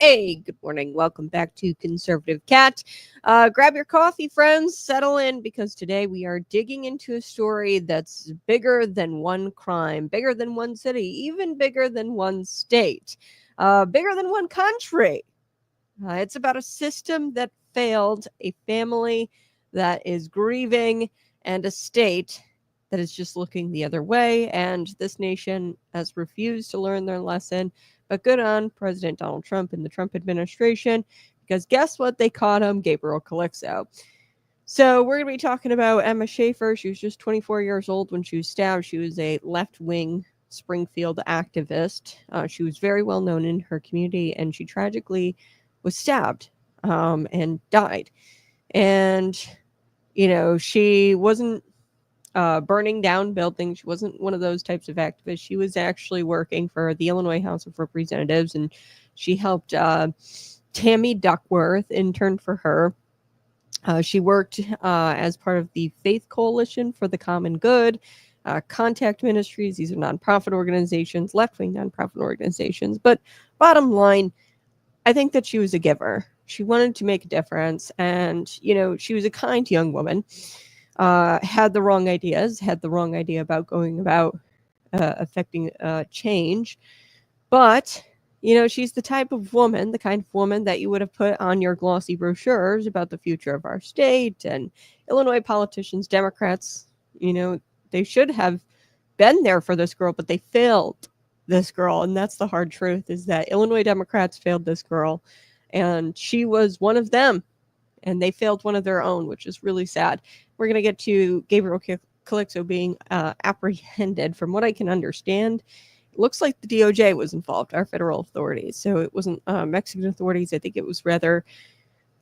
Hey, good morning. Welcome back to Conservative Cat. Grab your coffee, friends. Settle in because today we are digging into a story that's bigger than one crime, bigger than one city, even bigger than one state, bigger than one country. It's about a system that failed, a family that is grieving, and a state that is just looking the other way. And this nation has refused to learn their lesson. But good on President Donald Trump and the Trump administration, because guess what? They caught him, Gabriel Calixto. So we're going to be talking about Emma Schaefer. She was just 24 years old when she was stabbed. She was a left-wing Springfield activist. She was very well known in her community, and she tragically was stabbed and died. And, she wasn't burning down buildings. She wasn't one of those types of activists. She was actually working for the Illinois House of Representatives, and she helped Tammy Duckworth intern for her. She worked as part of the Faith Coalition for the Common Good, Contact Ministries. These are nonprofit organizations, left-wing nonprofit organizations. But bottom line, I think that she was a giver. She wanted to make a difference, and, she was a kind young woman. Had the wrong idea about going about affecting change. But, she's the type of woman, the kind of woman that you would have put on your glossy brochures about the future of our state. And Illinois politicians, Democrats, they should have been there for this girl, but they failed this girl. And that's the hard truth, is that Illinois Democrats failed this girl. And she was one of them. And they failed one of their own, which is really sad. We're going to get to Gabriel Calixto being apprehended. From what I can understand, it looks like the DOJ was involved, our federal authorities. So it wasn't Mexican authorities. I think it was rather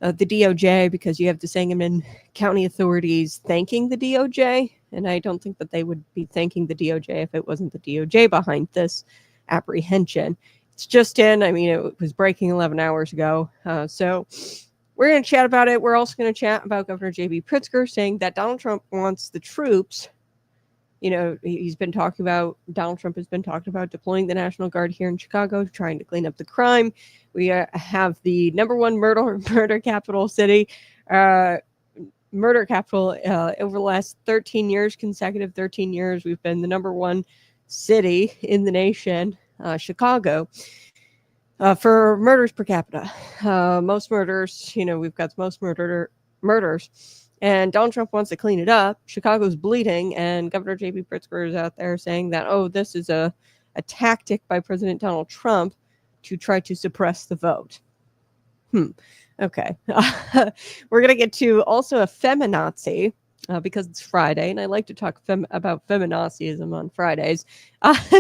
the DOJ, because you have the Sangamon County authorities thanking the DOJ. And I don't think that they would be thanking the DOJ if it wasn't the DOJ behind this apprehension. It's just it was breaking 11 hours ago. So we're going to chat about it. We're also going to chat about Governor J.B. Pritzker saying that Donald Trump wants the troops. Donald Trump has been talking about deploying the National Guard here in Chicago, trying to clean up the crime. We have the number one murder capital city, murder capital over the last 13 years, consecutive 13 years. We've been the number one city in the nation, Chicago. For murders per capita, most murders, we've got the most murders, and Donald Trump wants to clean it up. Chicago's bleeding, and Governor J.B. Pritzker is out there saying that, this is a tactic by President Donald Trump to try to suppress the vote. Okay. We're going to get to also a feminazi, because it's Friday, and I like to talk about feminazism on Fridays.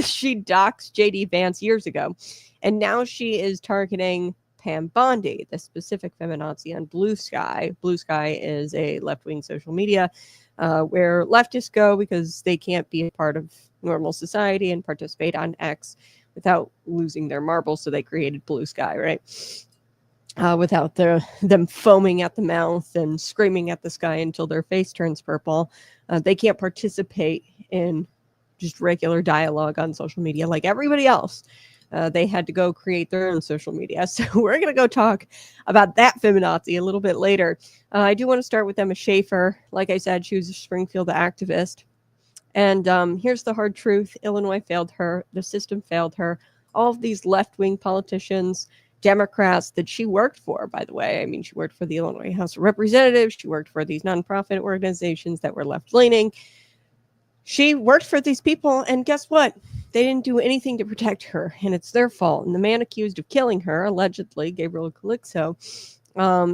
She doxed J.D. Vance years ago, and now she is targeting Pam Bondi, the specific feminazi on Blue Sky. Blue Sky is a left-wing social media where leftists go because they can't be a part of normal society and participate on X without losing their marbles, so they created Blue Sky, right? Without them foaming at the mouth and screaming at the sky until their face turns purple. They can't participate in just regular dialogue on social media like everybody else. They had to go create their own social media. So we're going to go talk about that feminazi a little bit later. I do want to start with Emma Schaefer. Like I said, she was a Springfield activist. And here's the hard truth. Illinois failed her. The system failed her. All of these left-wing politicians, Democrats that she worked for, by the way. I mean, she worked for the Illinois House of Representatives. She worked for these nonprofit organizations that were left-leaning. She worked for these people, and guess what? They didn't do anything to protect her, and it's their fault. And the man accused of killing her, allegedly, Gabriel Calixto,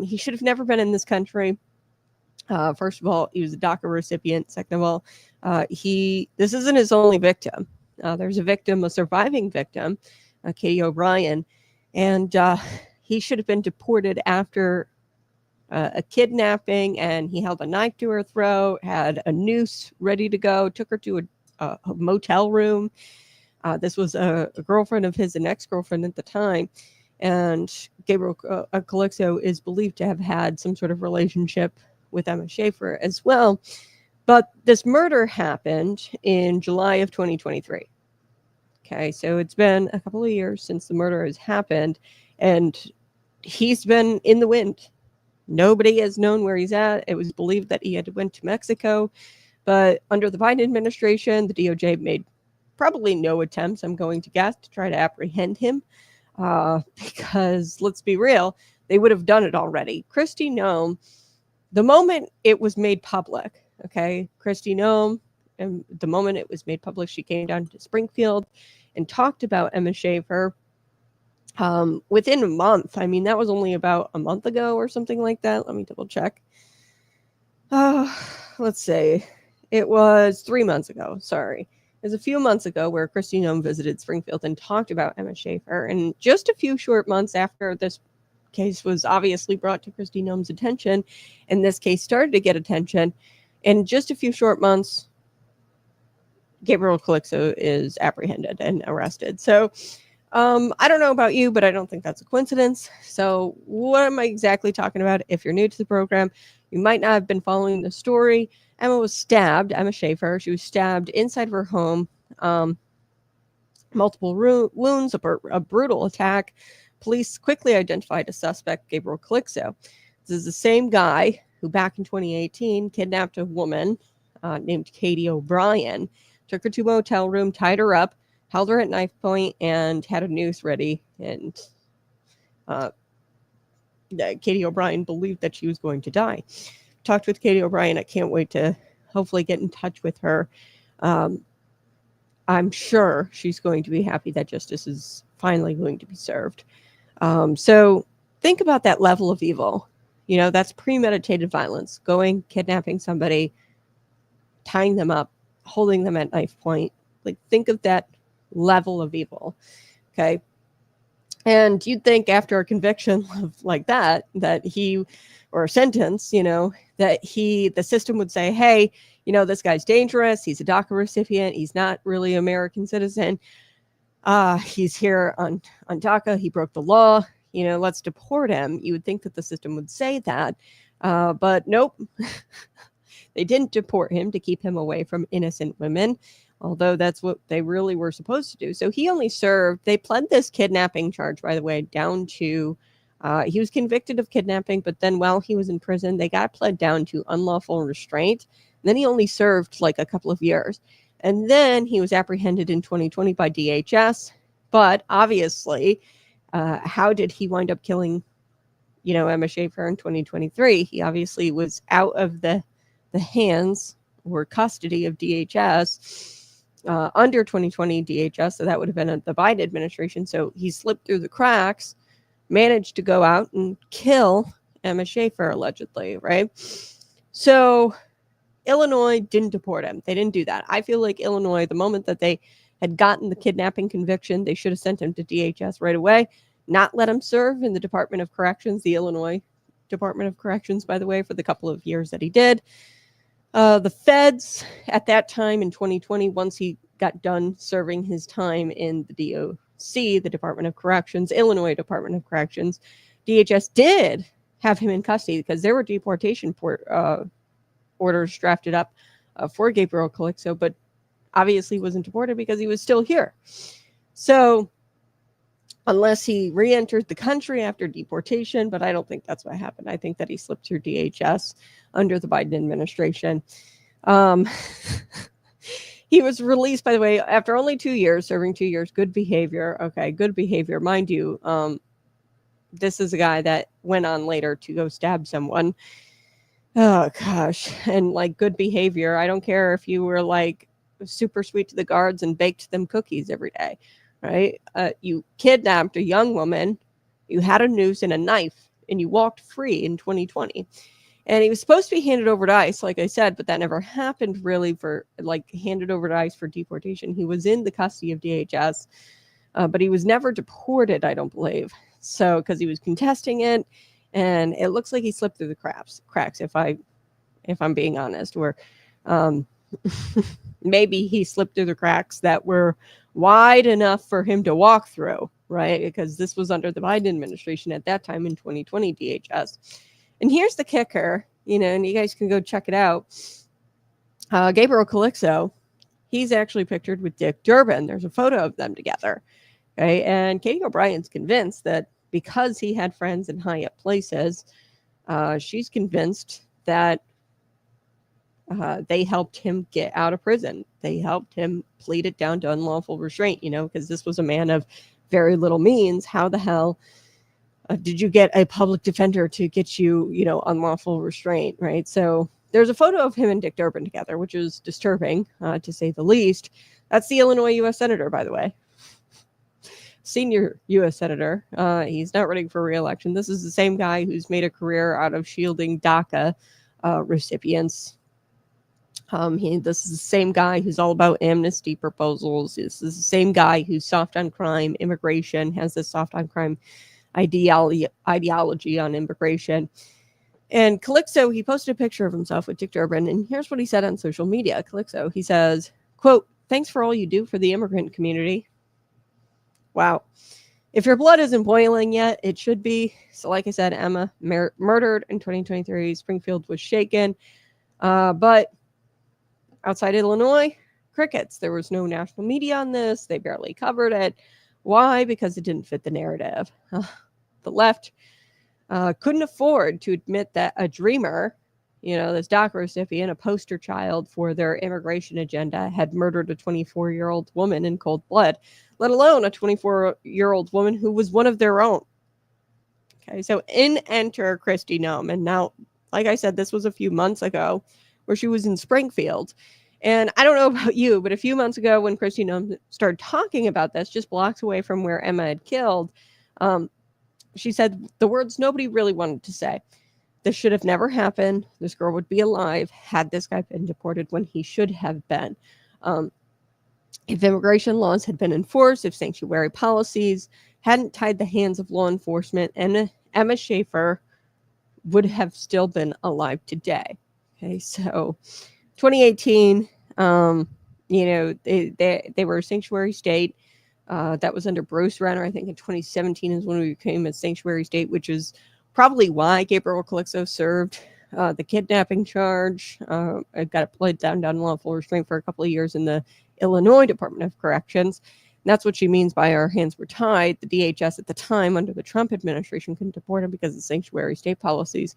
he should have never been in this country. First of all, he was a DACA recipient. Second of all, this isn't his only victim. There's a surviving victim, Katie O'Brien, and he should have been deported after a kidnapping, and he held a knife to her throat, had a noose ready to go, took her to a motel room. This was a girlfriend of his, an ex-girlfriend at the time, and Gabriel Calixto is believed to have had some sort of relationship with Emma Schaefer as well. But this murder happened in July of 2023. Okay, so it's been a couple of years since the murder has happened, and he's been in the wind. Nobody has known where he's at. It was believed that he had went to Mexico, but under the Biden administration, the DOJ made probably no attempts, I'm going to guess, to try to apprehend him. Because let's be real, they would have done it already. Kristi Noem, the moment it was made public, okay, Kristi Noem, and the moment it was made public, she came down to Springfield and talked about Emma Schaefer. Within a month, I mean, that was only about a month ago or something like that. Let me double check. Let's see. It was 3 months ago. Sorry. It was a few months ago where Kristi Noem visited Springfield and talked about Emma Schaefer. And just a few short months after this case was obviously brought to Kristi Noem's attention, and this case started to get attention, in just a few short months, Gabriel Calixto is apprehended and arrested. So I don't know about you, but I don't think that's a coincidence. So what am I exactly talking about? If you're new to the program, you might not have been following the story. Emma was stabbed, Emma Schaefer. She was stabbed inside of her home. Multiple wounds, a brutal attack. Police quickly identified a suspect, Gabriel Calixto. This is the same guy who back in 2018 kidnapped a woman named Katie O'Brien, took her to a motel room, tied her up, held her at knife point, and had a noose ready. And Katie O'Brien believed that she was going to die. Talked with Katie O'Brien. I can't wait to hopefully get in touch with her. I'm sure she's going to be happy that justice is finally going to be served. So think about that level of evil. You know, that's premeditated violence, going, kidnapping somebody, tying them up, holding them at knife point. Like, think of that level of evil. Okay. And you'd think after a conviction like that he, or a sentence, you know, that the system would say, hey, you know, this guy's dangerous. He's a DACA recipient. He's not really an American citizen. He's here on DACA. He broke the law. You know, let's deport him. You would think that the system would say that. But nope. They didn't deport him to keep him away from innocent women, although that's what they really were supposed to do. So he only served, they pled this kidnapping charge, by the way, down to, he was convicted of kidnapping, but then while he was in prison, they got pled down to unlawful restraint. And then he only served like a couple of years. And then he was apprehended in 2020 by DHS. But obviously, how did he wind up killing, you know, Emma Schaefer in 2023? He obviously was out of the hands or custody of DHS under 2020 DHS. So that would have been the Biden administration. So he slipped through the cracks, managed to go out and kill Emma Schaefer, allegedly, right? So Illinois didn't deport him. They didn't do that. I feel like Illinois, the moment that they had gotten the kidnapping conviction, they should have sent him to DHS right away, not let him serve in the Department of Corrections, the Illinois Department of Corrections, by the way, for the couple of years that he did. The feds at that time in 2020, once he got done serving his time in the DOC, the Department of Corrections, Illinois Department of Corrections, DHS did have him in custody because there were deportation orders drafted up for Gabriel Calixto, but obviously wasn't deported because he was still here. So unless he re-entered the country after deportation, but I don't think that's what happened. I think that he slipped through DHS under the Biden administration. He was released, by the way, after only 2 years, serving 2 years. Good behavior. Okay, good behavior. Mind you, this is a guy that went on later to go stab someone. Oh, gosh. And like good behavior. I don't care if you were like super sweet to the guards and baked them cookies every day. Right? You kidnapped a young woman, you had a noose and a knife, and you walked free in 2020. And he was supposed to be handed over to ICE, like I said, but that never happened really for, like, handed over to ICE for deportation. He was in the custody of DHS, but he was never deported, I don't believe. So, because he was contesting it, and it looks like he slipped through the cracks, if I'm being honest, where maybe he slipped through the cracks that were wide enough for him to walk through, right? Because this was under the Biden administration at that time in 2020 DHS. And here's the kicker, you know, and you guys can go check it out. Gabriel Calixto, he's actually pictured with Dick Durbin. There's a photo of them together, okay? And Katie O'Brien's convinced that because he had friends in high up places, she's convinced that they helped him get out of prison. They helped him plead it down to unlawful restraint, because this was a man of very little means. How the hell did you get a public defender to get you, unlawful restraint, right? So there's a photo of him and Dick Durbin together, which is disturbing, to say the least. That's the Illinois U.S. Senator, by the way. Senior U.S. Senator. He's not running for re-election. This is the same guy who's made a career out of shielding DACA recipients. This is the same guy who's all about amnesty proposals. This is the same guy who's soft on crime, immigration, has this soft on crime ideology on immigration. And Calixto, he posted a picture of himself with Dick Durbin, and here's what he said on social media. Calixto, he says, quote, "Thanks for all you do for the immigrant community." Wow. If your blood isn't boiling yet, it should be. So like I said, Emma murdered in 2023. Springfield was shaken. But outside Illinois, crickets. There was no national media on this. They barely covered it. Why? Because it didn't fit the narrative. The left couldn't afford to admit that a dreamer, this DACA recipient, a poster child for their immigration agenda, had murdered a 24-year-old woman in cold blood, let alone a 24-year-old woman who was one of their own. Okay, so in enter Kristi Noem. And now, like I said, this was a few months ago where she was in Springfield. And I don't know about you, but a few months ago when Kristi Noem started talking about this, just blocks away from where Emma had killed, she said the words nobody really wanted to say. This should have never happened. This girl would be alive had this guy been deported when he should have been. If immigration laws had been enforced, if sanctuary policies hadn't tied the hands of law enforcement, and Emma Schaefer would have still been alive today. Okay, so 2018, they were a sanctuary state. That was under Bruce Renner. I think in 2017 is when we became a sanctuary state, which is probably why Gabriel Calixto served the kidnapping charge. I got it played down unlawful restraint for a couple of years in the Illinois Department of Corrections. And that's what she means by our hands were tied. The DHS at the time, under the Trump administration, couldn't deport him because of sanctuary state policies.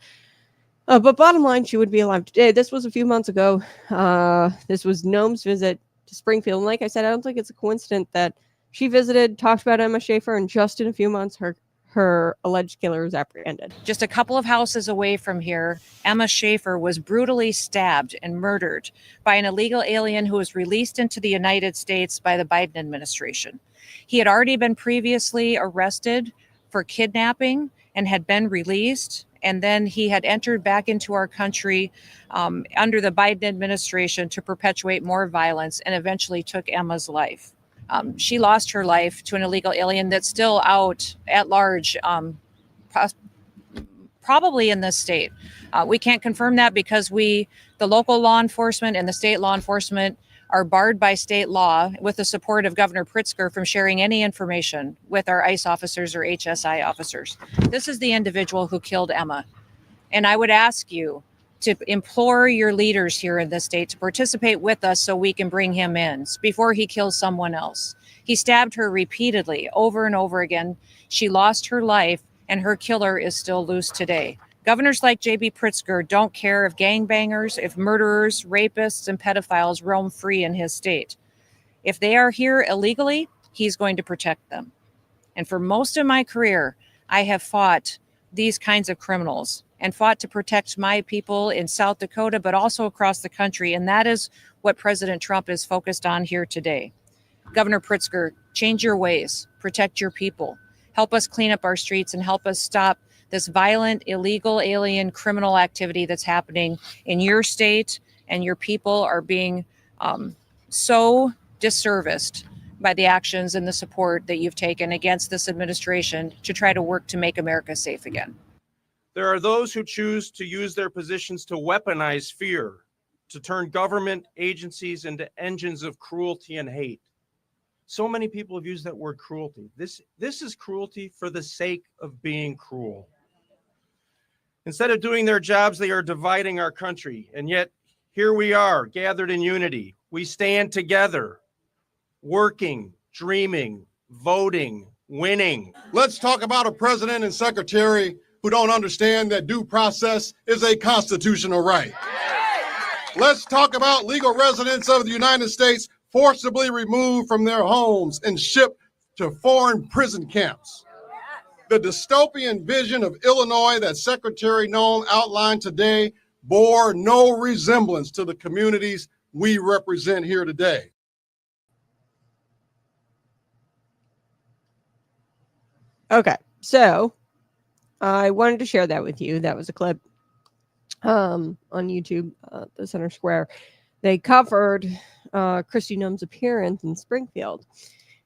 But bottom line, she would be alive today. This was a few months ago. This was Noem's visit to Springfield. And like I said, I don't think it's a coincidence that she visited, talked about Emma Schaefer, and just in a few months, her alleged killer is apprehended. Just a couple of houses away from here, Emma Schaefer was brutally stabbed and murdered by an illegal alien who was released into the United States by the Biden administration. He had already been previously arrested for kidnapping and had been released. And then he had entered back into our country under the Biden administration to perpetuate more violence and eventually took Emma's life. She lost her life to an illegal alien that's still out at large, probably in this state. We can't confirm that because the local law enforcement and the state law enforcement are barred by state law with the support of Governor Pritzker from sharing any information with our ICE officers or HSI officers. This is the individual who killed Emma. And I would ask you to implore your leaders here in the state to participate with us so we can bring him in before he kills someone else. He stabbed her repeatedly over and over again. She lost her life and her killer is still loose today. Governors like J.B. Pritzker don't care if gangbangers, if murderers, rapists, and pedophiles roam free in his state. If they are here illegally, he's going to protect them. And for most of my career, I have fought these kinds of criminals and fought to protect my people in South Dakota, but also across the country. And that is what President Trump is focused on here today. Governor Pritzker, change your ways, protect your people, help us clean up our streets and help us stop this violent, illegal, alien, criminal activity that's happening in your state, and your people are being so disserviced by the actions and the support that you've taken against this administration to try to work to make America safe again. There are those who choose to use their positions to weaponize fear, to turn government agencies into engines of cruelty and hate. So many people have used that word cruelty. This is cruelty for the sake of being cruel. Instead of doing their jobs, they are dividing our country. And yet, here we are, gathered in unity. We stand together, working, dreaming, voting, winning. Let's talk about a president and secretary who don't understand that due process is a constitutional right. Let's talk about legal residents of the United States forcibly removed from their homes and shipped to foreign prison camps. The dystopian vision of Illinois that Secretary Noem outlined today bore no resemblance to the communities we represent here today. Okay, so I wanted to share that with you. That was a clip on YouTube, the Center Square. They covered Kristi Noem's appearance in Springfield.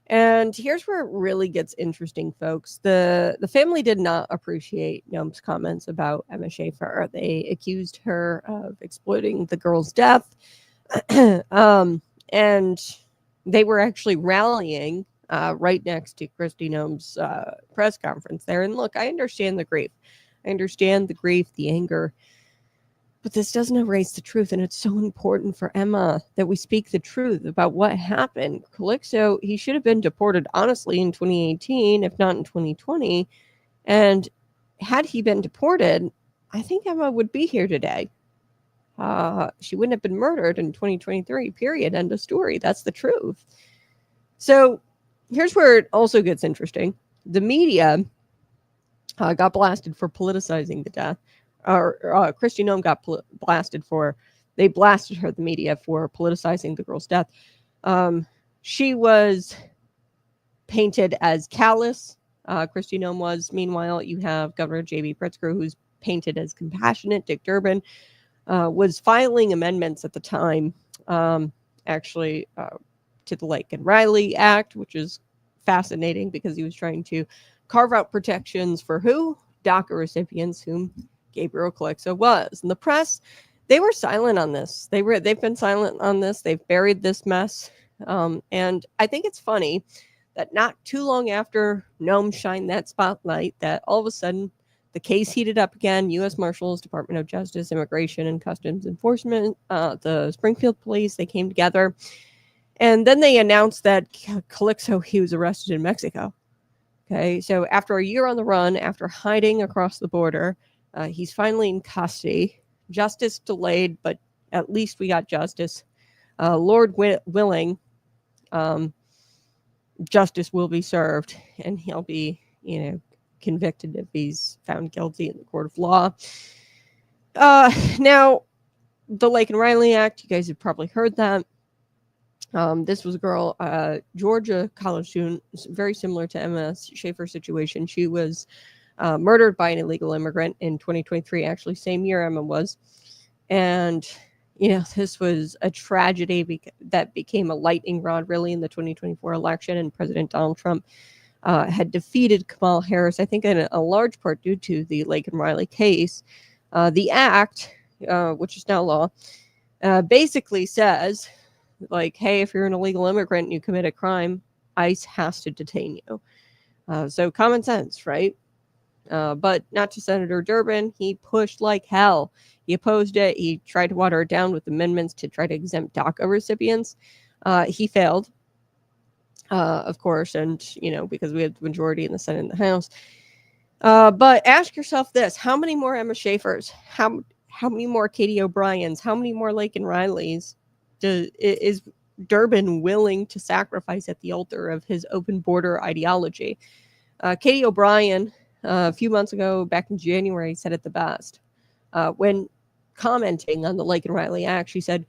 And here's where it really gets interesting, folks. The family did not appreciate Noem's comments about Emma Schaefer. They accused her of exploiting the girl's death. And they were actually rallying right next to Kristi Noem's press conference there. And look, I understand the grief. I understand the grief, the anger. But this doesn't erase the truth, and it's so important for Emma that we speak the truth about what happened. Calixto, he should have been deported, honestly, in 2018, if not in 2020. And had he been deported, I think Emma would be here today. She wouldn't have been murdered in 2023, period. End of story. That's the truth. So here's where it also gets interesting. The media got blasted for politicizing the death. Kristi Noem got blasted for, they blasted her, the media, for politicizing the girl's death. She was painted as callous. Kristi Noem was. Meanwhile, you have Governor J.B. Pritzker, who's painted as compassionate. Dick Durbin was filing amendments at the time, actually, to the Lake and Riley Act, which is fascinating because he was trying to carve out protections for who? DACA recipients, whom Gabriel Calixto was. And the press, they were silent on this. They've been silent on this. They've buried this mess. And I think it's funny that not too long after Noem shined that spotlight, that all of a sudden the case heated up again. U.S. Marshals, Department of Justice, Immigration and Customs Enforcement, the Springfield Police, they came together. And then they announced that Calixto, he was arrested in Mexico. Okay, so after a year on the run, after hiding across the border, he's finally in custody. Justice delayed, but at least we got justice. Lord willing, justice will be served, and he'll be, convicted if he's found guilty in the court of law. Now, the Lake and Riley Act, you guys have probably heard that. This was a girl, Georgia college student, very similar to Emma Schaefer's situation. She was murdered by an illegal immigrant in 2023, actually same year Emma was. And, this was a tragedy that became a lightning rod really in the 2024 election. And President Donald Trump had defeated Kamala Harris, I think in a large part due to the Lake and Riley case. The act, which is now law, basically says, like, hey, if you're an illegal immigrant and you commit a crime, ICE has to detain you. So common sense, right? But not to Senator Durbin. He pushed like hell. He opposed it. He tried to water it down with amendments to try to exempt DACA recipients. He failed, of course, and, because we had the majority in the Senate and the House. But ask yourself this. How many more Emma Schaefers? How many more Katie O'Briens? How many more Lake and Rileys is Durbin willing to sacrifice at the altar of his open border ideology? Katie O'Brien, a few months ago, back in January, said it the best. When commenting on the Lake and Riley Act, she said,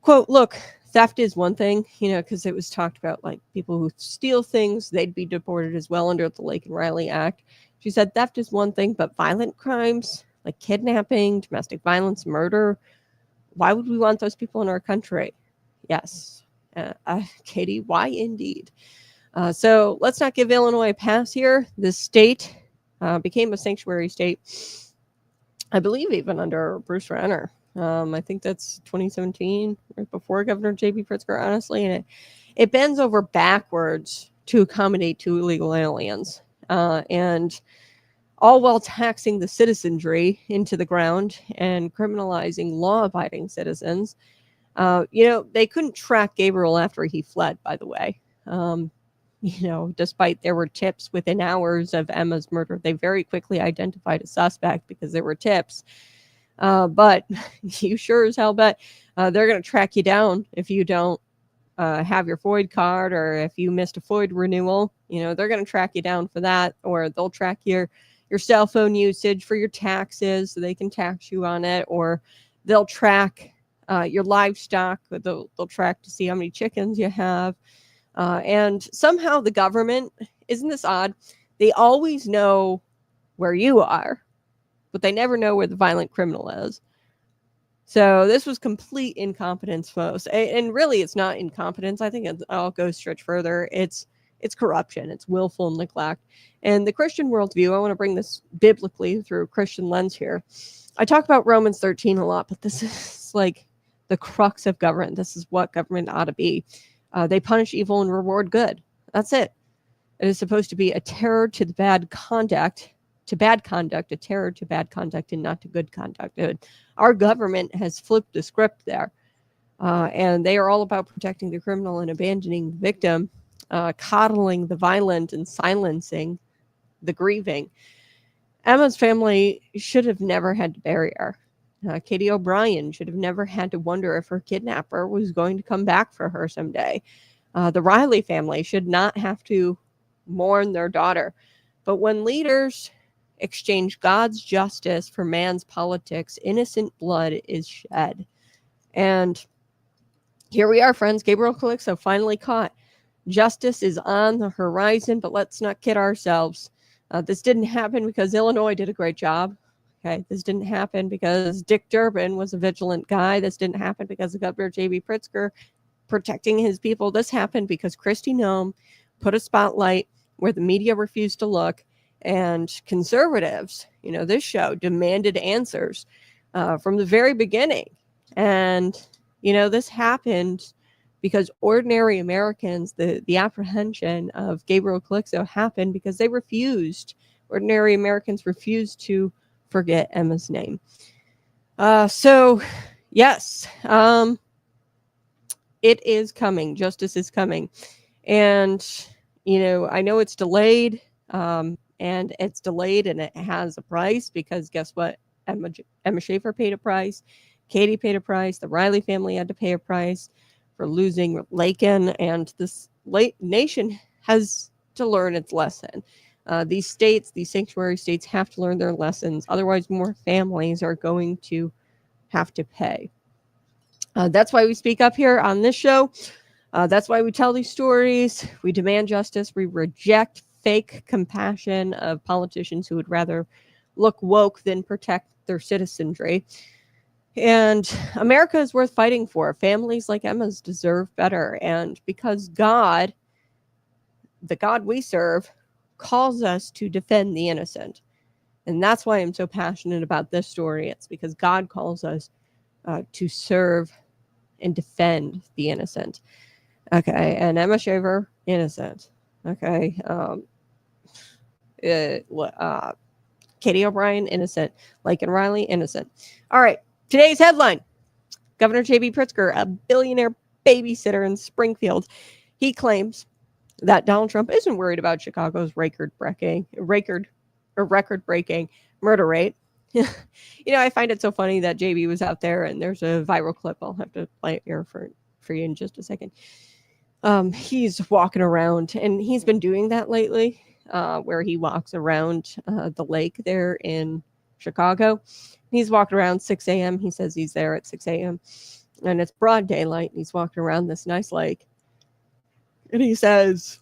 quote, look, theft is one thing, because it was talked about like people who steal things, they'd be deported as well under the Lake and Riley Act. She said theft is one thing, but violent crimes like kidnapping, domestic violence, murder, why would we want those people in our country? Yes. Katie, why indeed? So let's not give Illinois a pass here. This state became a sanctuary state, I believe, even under Bruce Renner. I think that's 2017, right before Governor J.B. Pritzker, honestly. And it bends over backwards to accommodate two illegal aliens. And all while taxing the citizenry into the ground and criminalizing law-abiding citizens. They couldn't track Gabriel after he fled, by the way. Despite there were tips within hours of Emma's murder, they very quickly identified a suspect because there were tips. But you sure as hell bet they're going to track you down if you don't have your FOID card, or if you missed a FOID renewal. They're going to track you down for that, or they'll track your cell phone usage for your taxes so they can tax you on it, or they'll track your livestock. They'll track to see how many chickens you have. And somehow the government, isn't this odd? They always know where you are, but they never know where the violent criminal is. So this was complete incompetence, folks. And really, it's not incompetence. I think I'll go a stretch further. It's corruption. It's willful neglect. And the Christian worldview, I want to bring this biblically through a Christian lens here. I talk about Romans 13 a lot, but this is like the crux of government. This is what government ought to be. They punish evil and reward good. That's it. It is supposed to be a terror to the bad conduct, a terror to bad conduct, and not to good conduct. Our government has flipped the script there. And they are all about protecting the criminal and abandoning the victim, coddling the violent and silencing the grieving. Emma's family should have never had to bury her. Katie O'Brien should have never had to wonder if her kidnapper was going to come back for her someday. The Riley family should not have to mourn their daughter. But when leaders exchange God's justice for man's politics, innocent blood is shed. And here we are, friends. Gabriel Calixto finally caught. Justice is on the horizon, but let's not kid ourselves. This didn't happen because Illinois did a great job. Okay, this didn't happen because Dick Durbin was a vigilant guy. This didn't happen because of Governor J.B. Pritzker protecting his people. This happened because Kristi Noem put a spotlight where the media refused to look, and conservatives, this show demanded answers from the very beginning. And, this happened because ordinary Americans, the apprehension of Gabriel Calixto happened because ordinary Americans refused to forget Emma's name. So, yes, it is coming. Justice is coming. And, I know it's delayed, and it has a price, because guess what? Emma Schaefer paid a price. Katie paid a price. The Riley family had to pay a price for losing Lakin, and this nation has to learn its lesson. These sanctuary states have to learn their lessons. Otherwise, more families are going to have to pay. That's why we speak up here on this show. That's why we tell these stories. We demand justice. We reject fake compassion of politicians who would rather look woke than protect their citizenry. And America is worth fighting for. Families like Emma's deserve better. And because God, the God we serve, calls us to defend the innocent. And that's why I'm so passionate about this story. It's because God calls us to serve and defend the innocent. Okay, and Emma Schaefer, innocent. Okay, Katie O'Brien, innocent. Lakin Riley, innocent. All right, today's headline. Governor J.B. Pritzker, a billionaire babysitter in Springfield. He claims that Donald Trump isn't worried about Chicago's record-breaking murder rate. I find it so funny that JB was out there, and there's a viral clip. I'll have to play it here for you in just a second. He's walking around, and he's been doing that lately, where he walks around the lake there in Chicago. He's walking around 6 a.m. He says he's there at 6 a.m. and it's broad daylight, and he's walking around this nice lake. And he says,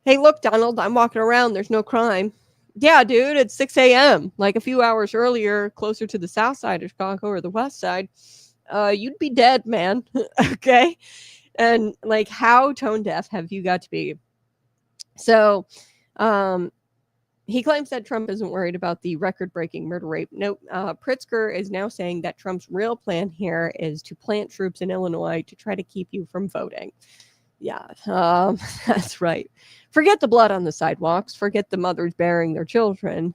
"Hey, look, Donald, I'm walking around. There's no crime." Yeah, dude, it's 6 a.m. Like a few hours earlier, closer to the south side of Chicago or the west side, you'd be dead, man. Okay? And like, how tone deaf have you got to be? So he claims that Trump isn't worried about the record-breaking murder rate. No, Pritzker is now saying that Trump's real plan here is to plant troops in Illinois to try to keep you from voting. Yeah, that's right. Forget the blood on the sidewalks. Forget the mothers burying their children.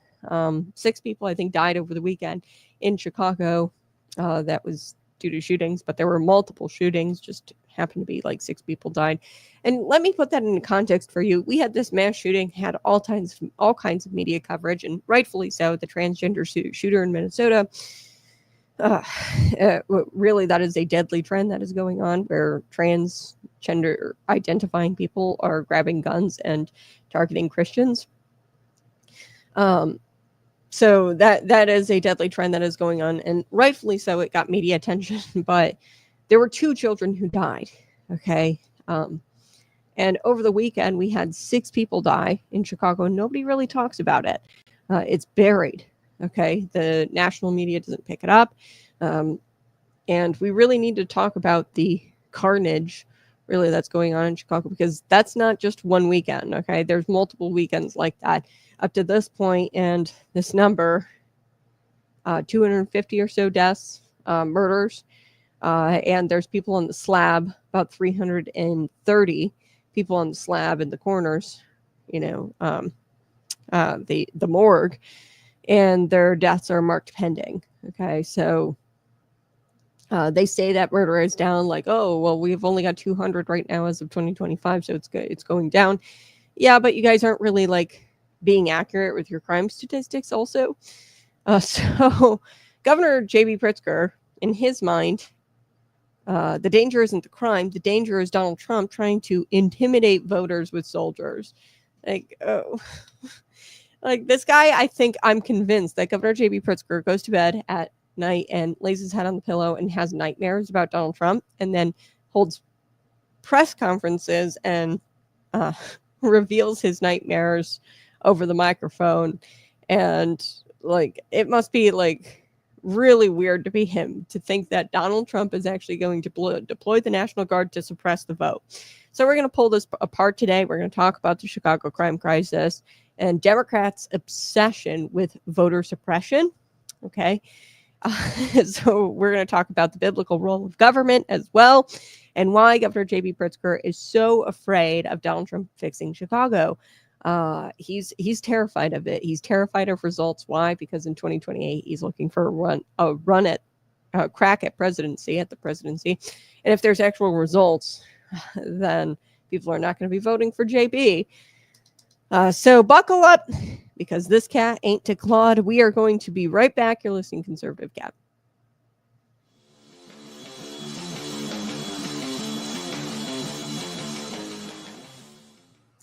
6 people, I think, died over the weekend in Chicago. That was due to shootings, but there were multiple shootings. Just happened to be like 6 people died. And let me put that into context for you. We had this mass shooting, had all kinds of media coverage, and rightfully so. The transgender shooter in Minnesota. Really, that is a deadly trend that is going on, where transgender identifying people are grabbing guns and targeting Christians. So that is a deadly trend that is going on, and rightfully so. It got media attention, but there were 2 children who died. Okay. And over the weekend, we had 6 people die in Chicago. Nobody really talks about it. It's buried. Okay. The national media doesn't pick it up. And we really need to talk about the carnage really that's going on in Chicago, because that's not just one weekend. Okay. There's multiple weekends like that up to this point, and this number, 250 or so deaths, murders, and there's people on the slab, about 330 people on the slab in the corners, the morgue, and their deaths are marked pending. Okay, so they say that murder is down, like, oh, well, we've only got 200 right now as of 2025, so it's going down. Yeah, but you guys aren't really like being accurate with your crime statistics also. So Governor J.B. Pritzker, in his mind, the danger isn't the crime. The danger is Donald Trump trying to intimidate voters with soldiers. Like, oh, like this guy, I'm convinced that Governor J.B. Pritzker goes to bed at night and lays his head on the pillow and has nightmares about Donald Trump, and then holds press conferences and reveals his nightmares over the microphone. And like, it must be like really weird to be him, to think that Donald Trump is actually going to deploy the National Guard to suppress the vote. So we're going to pull this apart today. We're going to talk about the Chicago crime crisis and Democrats' obsession with voter suppression. Okay. So we're going to talk about the biblical role of government as well, and why Governor J.B. Pritzker is so afraid of Donald Trump fixing Chicago. He's terrified of it. He's terrified of results. Why? Because in 2028, he's looking for a crack at the presidency. And if there's actual results, then people are not going to be voting for JB. So buckle up, because this cat ain't to Claude. We are going to be right back. You're listening to Conservative Cat.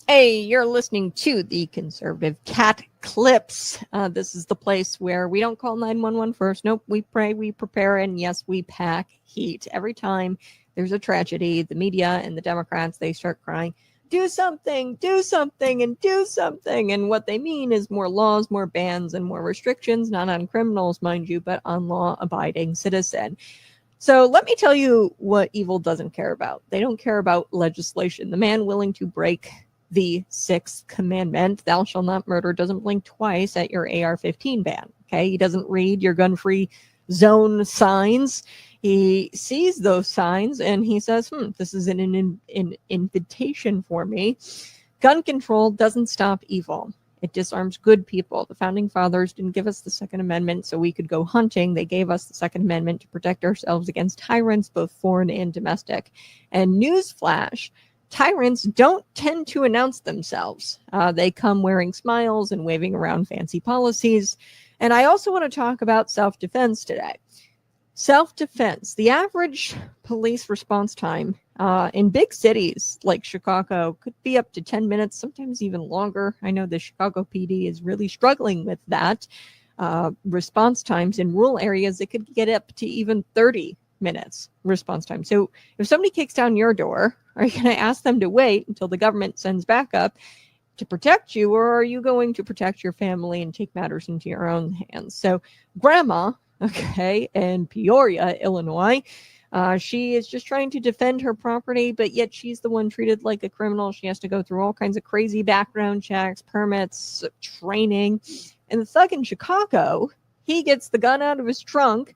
Hey, you're listening to the Conservative Cat Clips. This is the place where we don't call 911 first. Nope, we pray, we prepare, and yes, we pack heat. Every time there's a tragedy, the media and the Democrats, they start crying, do something, and do something. And what they mean is more laws, more bans, and more restrictions, not on criminals, mind you, but on law-abiding citizens. So let me tell you what evil doesn't care about. They don't care about legislation. The man willing to break the 6th commandment, thou shalt not murder, doesn't blink twice at your AR-15 ban. Okay, he doesn't read your gun-free zone signs. He sees those signs and he says, this is an invitation for me. Gun control doesn't stop evil. It disarms good people. The founding fathers didn't give us the Second Amendment so we could go hunting. They gave us the Second Amendment to protect ourselves against tyrants, both foreign and domestic. And newsflash, tyrants don't tend to announce themselves. They come wearing smiles and waving around fancy policies. And I also want to talk about self-defense today. Self-defense. The average police response time in big cities like Chicago could be up to 10 minutes, sometimes even longer. I know the Chicago PD is really struggling with that. Response times in rural areas, it could get up to even 30 minutes response time. So if somebody kicks down your door, are you going to ask them to wait until the government sends backup to protect you, or are you going to protect your family and take matters into your own hands? So grandma, okay, in Peoria, Illinois, she is just trying to defend her property, but yet she's the one treated like a criminal. She has to go through all kinds of crazy background checks, permits, training. And the thug in Chicago, he gets the gun out of his trunk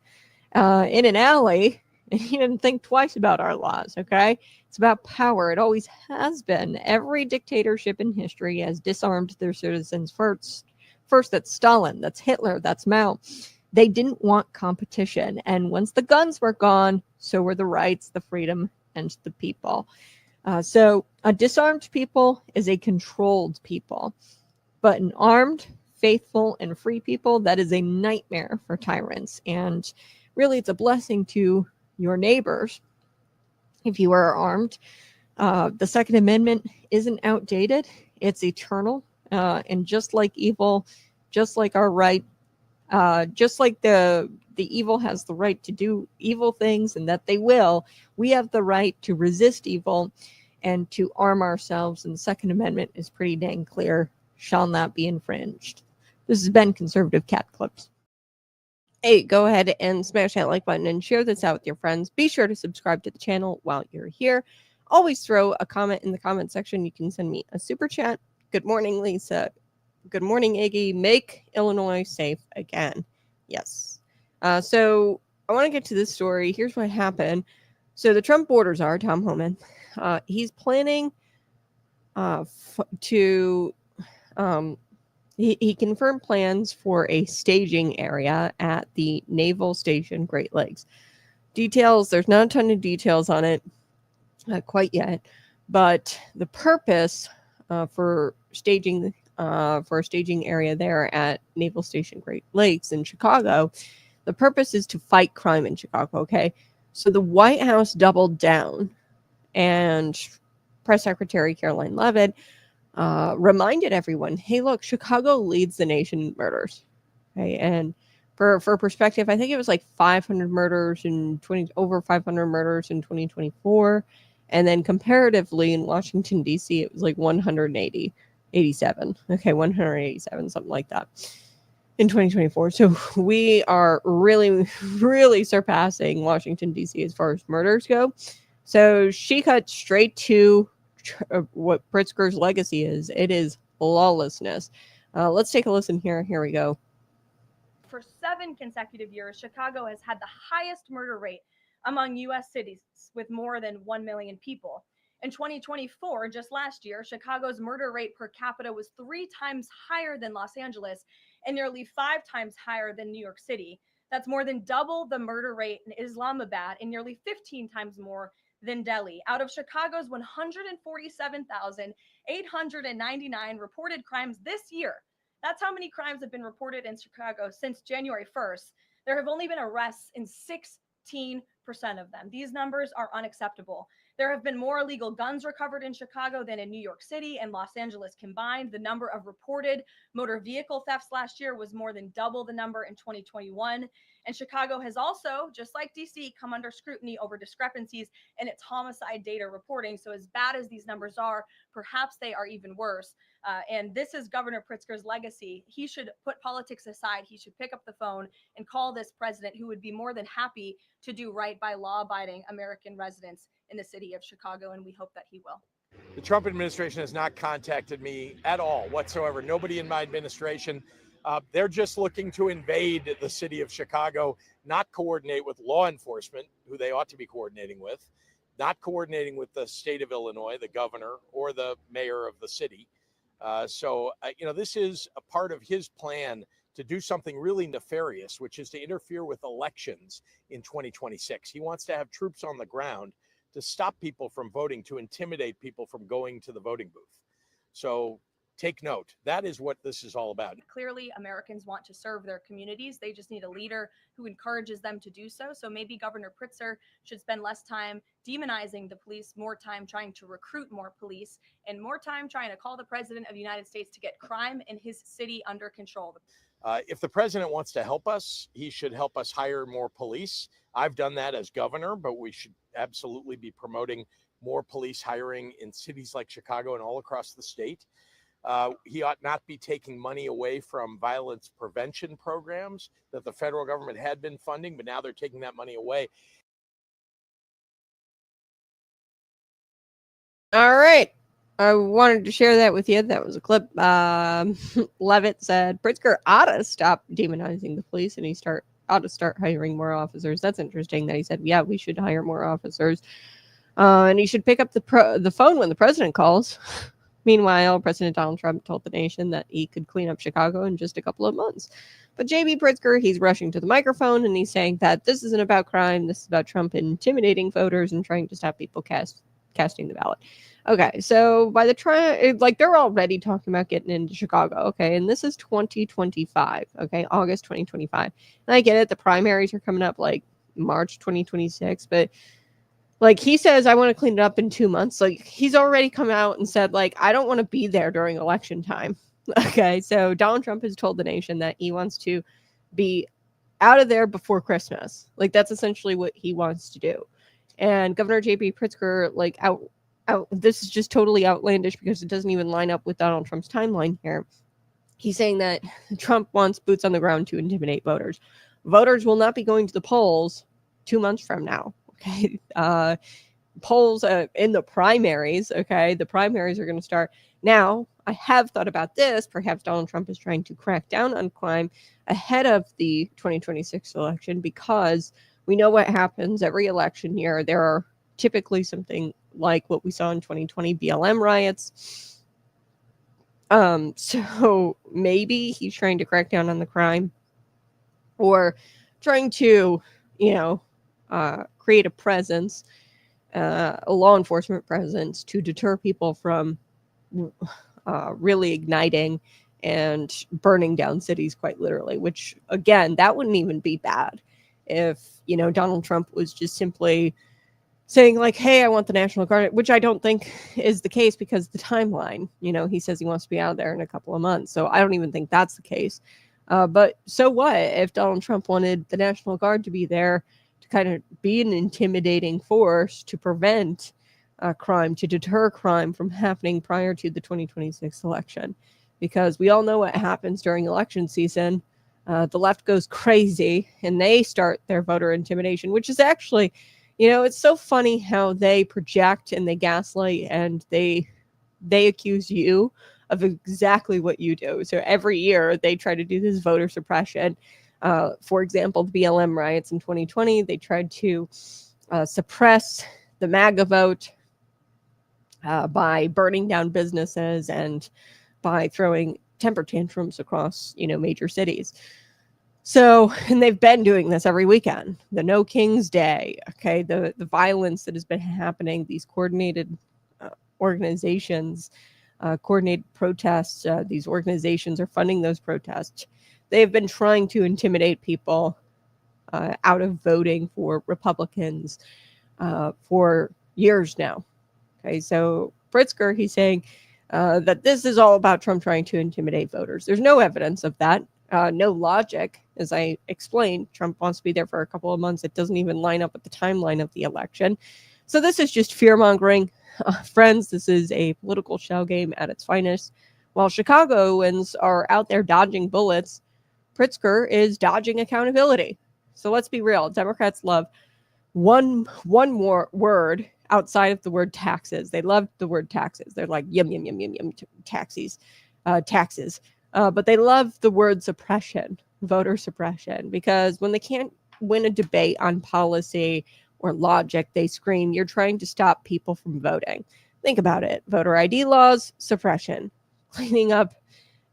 in an alley, and he didn't think twice about our laws, okay? It's about power. It always has been. Every dictatorship in history has disarmed their citizens first. First, that's Stalin, that's Hitler, that's Mao. They didn't want competition. And once the guns were gone, so were the rights, the freedom, and the people. So a disarmed people is a controlled people, but an armed, faithful, and free people, that is a nightmare for tyrants. And really, it's a blessing to your neighbors if you are armed. The Second Amendment isn't outdated. It's eternal. And just like evil, just like our right, just like the evil has the right to do evil things, and that they will, we have the right to resist evil and to arm ourselves. And the Second Amendment is pretty dang clear, shall not be infringed. This has been Conservative Cat Clips. Hey, go ahead and smash that like button and share this out with your friends. Be sure to subscribe to the channel while you're here. Always throw a comment in the comment section. You can send me a super chat. Good morning, Lisa. Good morning, Iggy. Make Illinois safe again. Yes. So I want to get to this story. Here's what happened. So the Trump border czar, Tom Homan, he's planning he confirmed plans for a staging area at the Naval Station Great Lakes. Details, there's not a ton of details on it quite yet, but the purpose for a staging area there at Naval Station Great Lakes in Chicago, the purpose is to fight crime in Chicago, okay? So the White House doubled down, and Press Secretary Caroline Leavitt reminded everyone, hey, look, Chicago leads the nation in murders. Okay, and for perspective, I think it was like 500 murders in over 500 murders in 2024, and then comparatively in Washington D.C. it was like 187. Okay, 187, something like that in 2024. So we are really, really surpassing Washington D.C. as far as murders go. So she cut straight to what Pritzker's legacy is. It is lawlessness. Let's take a listen here. Here we go. For 7 consecutive years, Chicago has had the highest murder rate among U.S. cities with more than 1 million people. In 2024, just last year, Chicago's murder rate per capita was 3 times higher than Los Angeles and nearly 5 times higher than New York City. That's more than double the murder rate in Islamabad and nearly 15 times more than Delhi. Out of Chicago's 147,899 reported crimes this year, that's how many crimes have been reported in Chicago since January 1st. There have only been arrests in 16% of them. These numbers are unacceptable. There have been more illegal guns recovered in Chicago than in New York City and Los Angeles combined. The number of reported motor vehicle thefts last year was more than double the number in 2021. And Chicago has also, just like DC, come under scrutiny over discrepancies in its homicide data reporting. So as bad as these numbers are, perhaps they are even worse. And this is Governor Pritzker's legacy. He should put politics aside. He should pick up the phone and call this president, who would be more than happy to do right by law-abiding American residents in the city of Chicago, and we hope that he will. The Trump administration has not contacted me at all whatsoever. Nobody in my administration. They're just looking to invade the city of Chicago, not coordinate with law enforcement, who they ought to be coordinating with, not coordinating with the state of Illinois, the governor, or the mayor of the city. So this is a part of his plan to do something really nefarious, which is to interfere with elections in 2026. He wants to have troops on the ground to stop people from voting, to intimidate people from going to the voting booth. So take note. That is what this is all about. Clearly, Americans want to serve their communities. They just need a leader who encourages them to do so. So maybe Governor Pritzker should spend less time demonizing the police, more time trying to recruit more police, and more time trying to call the president of the United States to get crime in his city under control. If the president wants to help us, he should help us hire more police. I've done that as governor, but we should absolutely be promoting more police hiring in cities like Chicago and all across the state. He ought not be taking money away from violence prevention programs that the federal government had been funding, but now they're taking that money away. All right. I wanted to share that with you. That was a clip. Leavitt said Pritzker ought to stop demonizing the police and ought to start hiring more officers. That's interesting that he said, yeah, we should hire more officers. And he should pick up the phone when the president calls. Meanwhile, President Donald Trump told the nation that he could clean up Chicago in just a couple of months. But J.B. Pritzker, he's rushing to the microphone and he's saying that this isn't about crime. This is about Trump intimidating voters and trying to stop people casting the ballot. Okay, so by the time, like, they're already talking about getting into Chicago, okay, and this is 2025, okay, August 2025. And I get it, the primaries are coming up like March 2026, but like, he says, I want to clean it up in 2 months. Like, he's already come out and said, like, I don't want to be there during election time. Okay, so Donald Trump has told the nation that he wants to be out of there before Christmas. Like, that's essentially what he wants to do. And Governor J.B. Pritzker, like, this is just totally outlandish because it doesn't even line up with Donald Trump's timeline here. He's saying that Trump wants boots on the ground to intimidate voters. Voters will not be going to the polls 2 months from now. Okay. Polls in the primaries. Okay. The primaries are going to start now. I have thought about this. Perhaps Donald Trump is trying to crack down on crime ahead of the 2026 election because we know what happens every election year. There are typically something like what we saw in 2020 BLM riots. So maybe he's trying to crack down on the crime or trying to, create a presence, a law enforcement presence to deter people from really igniting and burning down cities quite literally, which again, that wouldn't even be bad if, Donald Trump was just simply saying like, hey, I want the National Guard, which I don't think is the case because the timeline, he says he wants to be out there in a couple of months. So I don't even think that's the case. But so what if Donald Trump wanted the National Guard to be there to kind of be an intimidating force to prevent crime, to deter crime from happening prior to the 2026 election? Because we all know what happens during election season. The left goes crazy and they start their voter intimidation, which is actually, it's so funny how they project and they gaslight and they accuse you of exactly what you do. So every year they try to do this voter suppression. For example, the BLM riots in 2020, they tried to suppress the MAGA vote by burning down businesses and by throwing temper tantrums across, major cities. So, and they've been doing this every weekend. The No King's Day, okay, the violence that has been happening, these coordinated organizations, coordinated protests, these organizations are funding those protests. They've been trying to intimidate people out of voting for Republicans for years now. Okay, so Pritzker, he's saying that this is all about Trump trying to intimidate voters. There's no evidence of that. No logic. As I explained, Trump wants to be there for a couple of months. It doesn't even line up with the timeline of the election. So this is just fear-mongering. Friends, this is a political shell game at its finest. While Chicagoans are out there dodging bullets, Pritzker is dodging accountability. So let's be real. Democrats love one more word outside of the word taxes. They love the word taxes. They're like, yum, yum, yum, yum, yum, taxes. But they love the word suppression, voter suppression, because when they can't win a debate on policy or logic, they scream, you're trying to stop people from voting. Think about it. Voter ID laws, suppression. Cleaning up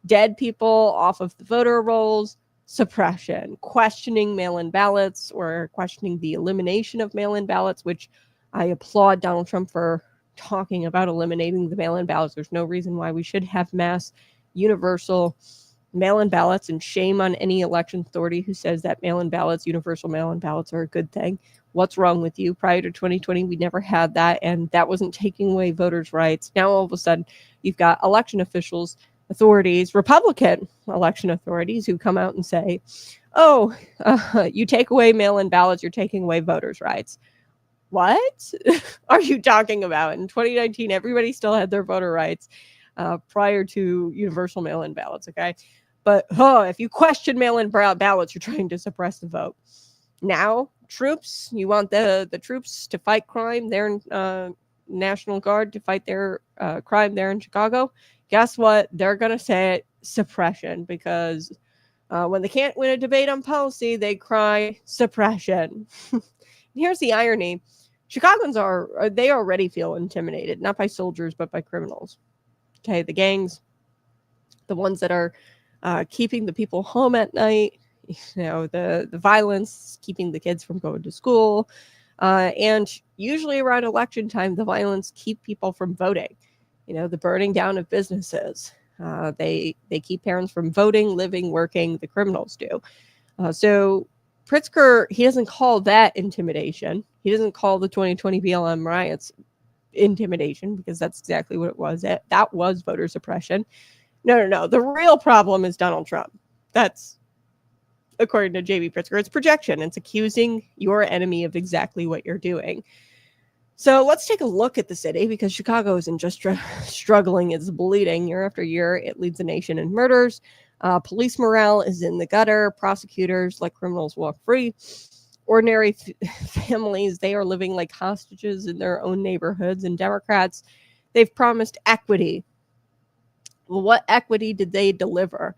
dead people off of the voter rolls, suppression. Questioning mail-in ballots or questioning the elimination of mail-in ballots, which I applaud Donald Trump for talking about eliminating the mail-in ballots. There's no reason why we should have mass universal mail-in ballots, and shame on any election authority who says that mail-in ballots, universal mail-in ballots, are a good thing. What's wrong with you? Prior to 2020, we never had that, and that wasn't taking away voters' rights. Now, all of a sudden, you've got election officials, authorities, Republican election authorities who come out and say, you take away mail-in ballots, you're taking away voters' rights. What are you talking about? In 2019, everybody still had their voter rights prior to universal mail-in ballots, okay? But if you question mail-in ballots, you're trying to suppress the vote. Now, troops, you want the troops to fight crime there in National Guard to fight their crime there in Chicago. Guess what? They're going to say it, suppression, because when they can't win a debate on policy, they cry suppression. Here's the irony. Chicagoans they already feel intimidated, not by soldiers, but by criminals. Okay, the gangs, the ones that are keeping the people home at night, the violence, keeping the kids from going to school. And usually around election time, the violence keep people from voting. The burning down of businesses. They keep parents from voting, living, working. The criminals do. So Pritzker, he doesn't call that intimidation. He doesn't call the 2020 BLM riots intimidation, because that's exactly what it was. That was voter suppression. No. The real problem is Donald Trump. That's, according to JB Pritzker, it's projection. It's accusing your enemy of exactly what you're doing. So let's take a look at the city, because Chicago isn't just struggling, it's bleeding. Year after year, it leads the nation in murders. Police morale is in the gutter. Prosecutors let criminals walk free. Ordinary families, they are living like hostages in their own neighborhoods. And Democrats, they've promised equity. Well, what equity did they deliver?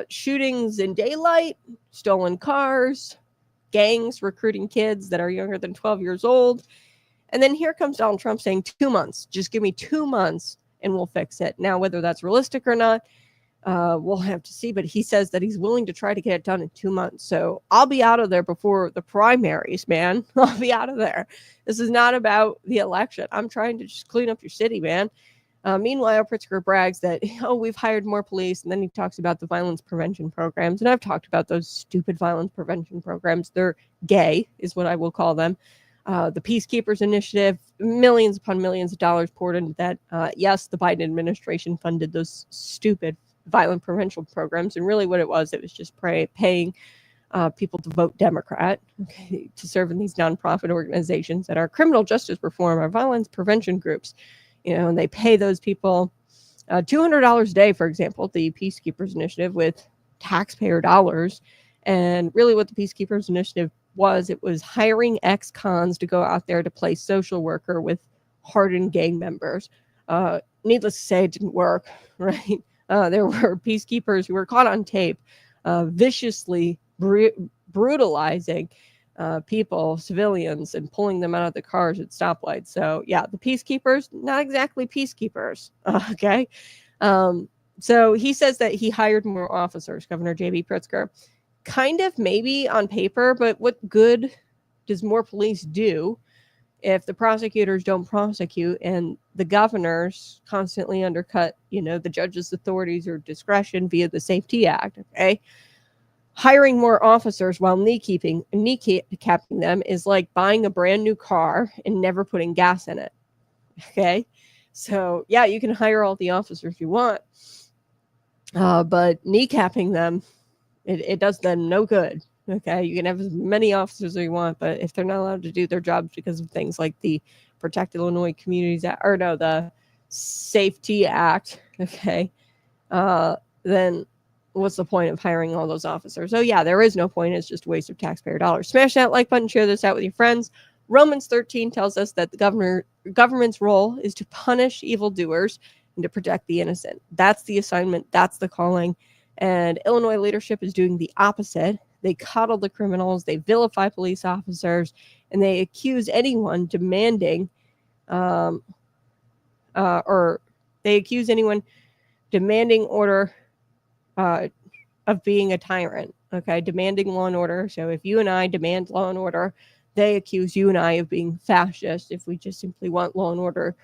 Shootings in daylight, stolen cars, gangs recruiting kids that are younger than 12 years old. And then here comes Donald Trump saying 2 months, just give me 2 months and we'll fix it. Now, whether that's realistic or not, we'll have to see. But he says that he's willing to try to get it done in 2 months. So I'll be out of there before the primaries, man. I'll be out of there. This is not about the election. I'm trying to just clean up your city, man. Meanwhile, Pritzker brags that, we've hired more police. And then he talks about the violence prevention programs. And I've talked about those stupid violence prevention programs. They're gay, is what I will call them. The Peacekeepers Initiative, millions upon millions of dollars poured into that. Yes, the Biden administration funded those stupid violent prevention programs. And really what it was just paying people to vote Democrat, to serve in these nonprofit organizations that are criminal justice reform or violence prevention groups. And they pay those people $200 a day, for example, the Peacekeepers Initiative, with taxpayer dollars. And really what the Peacekeepers Initiative was, it was hiring ex-cons to go out there to play social worker with hardened gang members. Needless to say, it didn't work, right? There were peacekeepers who were caught on tape viciously brutalizing people, civilians, and pulling them out of the cars at stoplights. So yeah, the peacekeepers, not exactly peacekeepers. Okay. So he says that he hired more officers, Governor JB Pritzker. Kind of maybe on paper, but what good does more police do if the prosecutors don't prosecute and the governors constantly undercut, the judge's authorities or discretion via the Safety Act? Okay. Hiring more officers while kneecapping them is like buying a brand new car and never putting gas in it. Okay. So yeah, you can hire all the officers you want, but kneecapping them, it does them no good. Okay, you can have as many officers as you want, but if they're not allowed to do their jobs because of things like the Protect Illinois Communities Act, the Safety Act, okay, then what's the point of hiring all those officers? Oh yeah, there is no point. It's just a waste of taxpayer dollars. Smash that like button, share this out with your friends. Romans 13 tells us that the government's role is to punish evildoers and to protect the innocent. That's the assignment. That's the calling. And Illinois leadership is doing the opposite. They coddle the criminals, they vilify police officers, and they accuse anyone demanding order of being a tyrant. Okay, demanding law and order. So if you and I demand law and order, they accuse you and I of being fascist if we just simply want law and order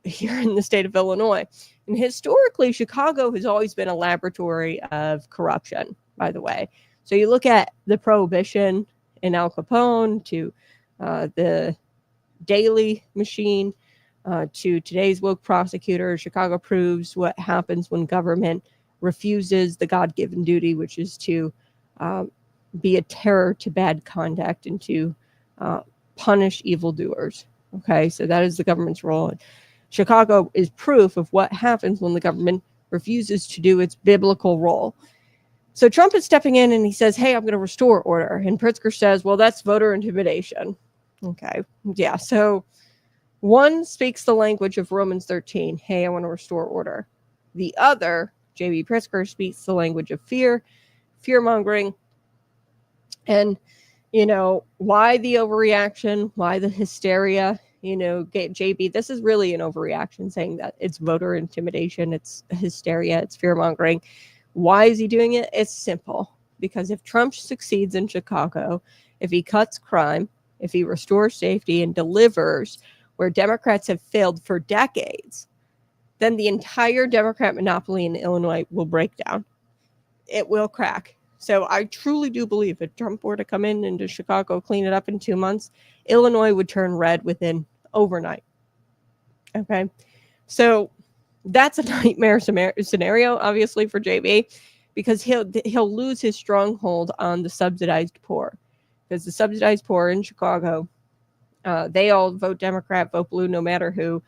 here in the state of Illinois. And historically, Chicago has always been a laboratory of corruption, by the way. So you look at the Prohibition in Al Capone to the Daily Machine to today's woke prosecutors. Chicago proves what happens when government refuses the God-given duty, which is to be a terror to bad conduct and to punish evildoers. Okay, so that is the government's role. Chicago is proof of what happens when the government refuses to do its biblical role. So Trump is stepping in and he says, hey, I'm going to restore order. And Pritzker says, well, that's voter intimidation. Okay, yeah. So one speaks the language of Romans 13. Hey, I want to restore order. The other, J.B. Pritzker, speaks the language of fear, fear-mongering. And, why the overreaction? Why the hysteria? JB, this is really an overreaction saying that it's voter intimidation, it's hysteria, it's fear mongering. Why is he doing it? It's simple. Because if Trump succeeds in Chicago, if he cuts crime, if he restores safety and delivers where Democrats have failed for decades, then the entire Democrat monopoly in Illinois will break down. It will crack. So I truly do believe if Trump were to come into Chicago, clean it up in 2 months, Illinois would turn red within overnight. Okay. So that's a nightmare scenario, obviously, for JB, because he'll lose his stronghold on the subsidized poor. Because the subsidized poor in Chicago, they all vote Democrat, vote blue, no matter who,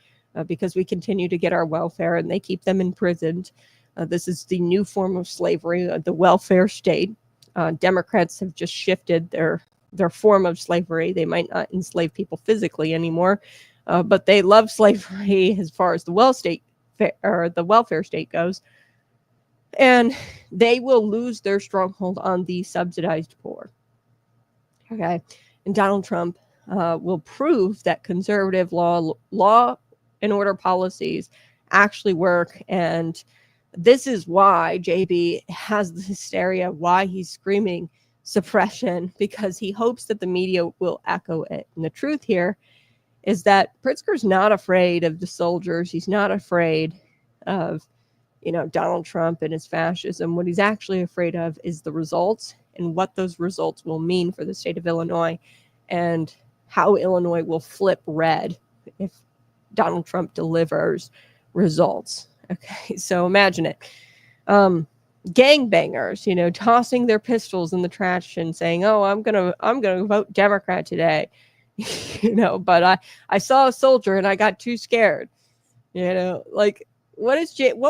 because we continue to get our welfare and they keep them imprisoned. This is the new form of slavery, the welfare state. Democrats have just shifted their form of slavery. They might not enslave people physically anymore, but they love slavery as far as the welfare state goes. And they will lose their stronghold on the subsidized poor. Okay. And Donald Trump will prove that conservative law and order policies actually work. And this is why JB has the hysteria, why he's screaming suppression, because he hopes that the media will echo it. And the truth here is that Pritzker's not afraid of the soldiers. He's not afraid of, Donald Trump and his fascism. What he's actually afraid of is the results and what those results will mean for the state of Illinois and how Illinois will flip red if Donald Trump delivers results. Okay, so imagine it. Gangbangers, tossing their pistols in the trash and saying, "Oh, I'm gonna vote Democrat today," But I saw a soldier and I got too scared. What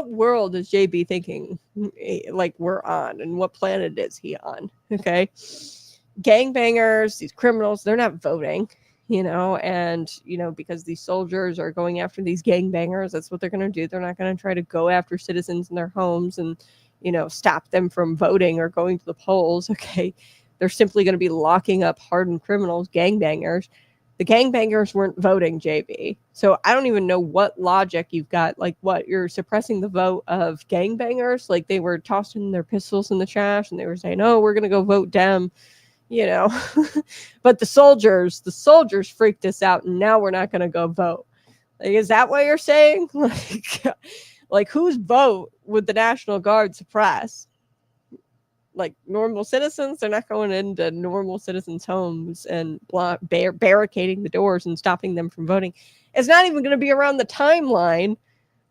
world is JB thinking like we're on, and what planet is he on? Okay, gangbangers, these criminals, they're not voting. Because these soldiers are going after these gangbangers, that's what they're going to do. They're not going to try to go after citizens in their homes and, stop them from voting or going to the polls. Okay. They're simply going to be locking up hardened criminals, gangbangers. The gangbangers weren't voting, JB. So I don't even know what logic you've got. Like, what, you're suppressing the vote of gangbangers? Like, they were tossing their pistols in the trash and they were saying, "Oh, we're going to go vote Dem." But the soldiers freaked us out, and now we're not going to go vote. Like, is that what you're saying? Like whose vote would the National Guard suppress? Like normal citizens? They're not going into normal citizens' homes and barricading the doors and stopping them from voting. It's not even going to be around the timeline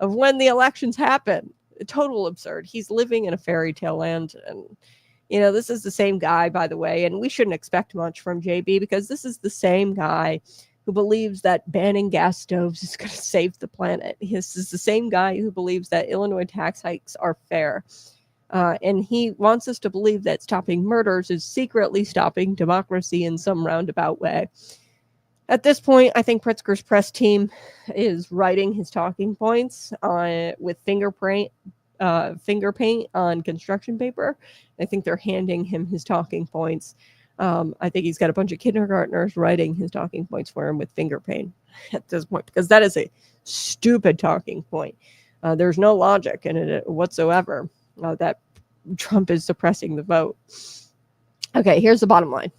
of when the elections happen. Total absurd. He's living in a fairy tale land, and this is the same guy, by the way, and we shouldn't expect much from JB because this is the same guy who believes that banning gas stoves is going to save the planet. This is the same guy who believes that Illinois tax hikes are fair. And he wants us to believe that stopping murders is secretly stopping democracy in some roundabout way. At this point, I think Pritzker's press team is writing his talking points with finger paint on construction paper. I think they're handing him his talking points. I think he's got a bunch of kindergartners writing his talking points for him with finger paint at this point, because that is a stupid talking point. There's no logic in it whatsoever that Trump is suppressing the vote. Okay, here's the bottom line.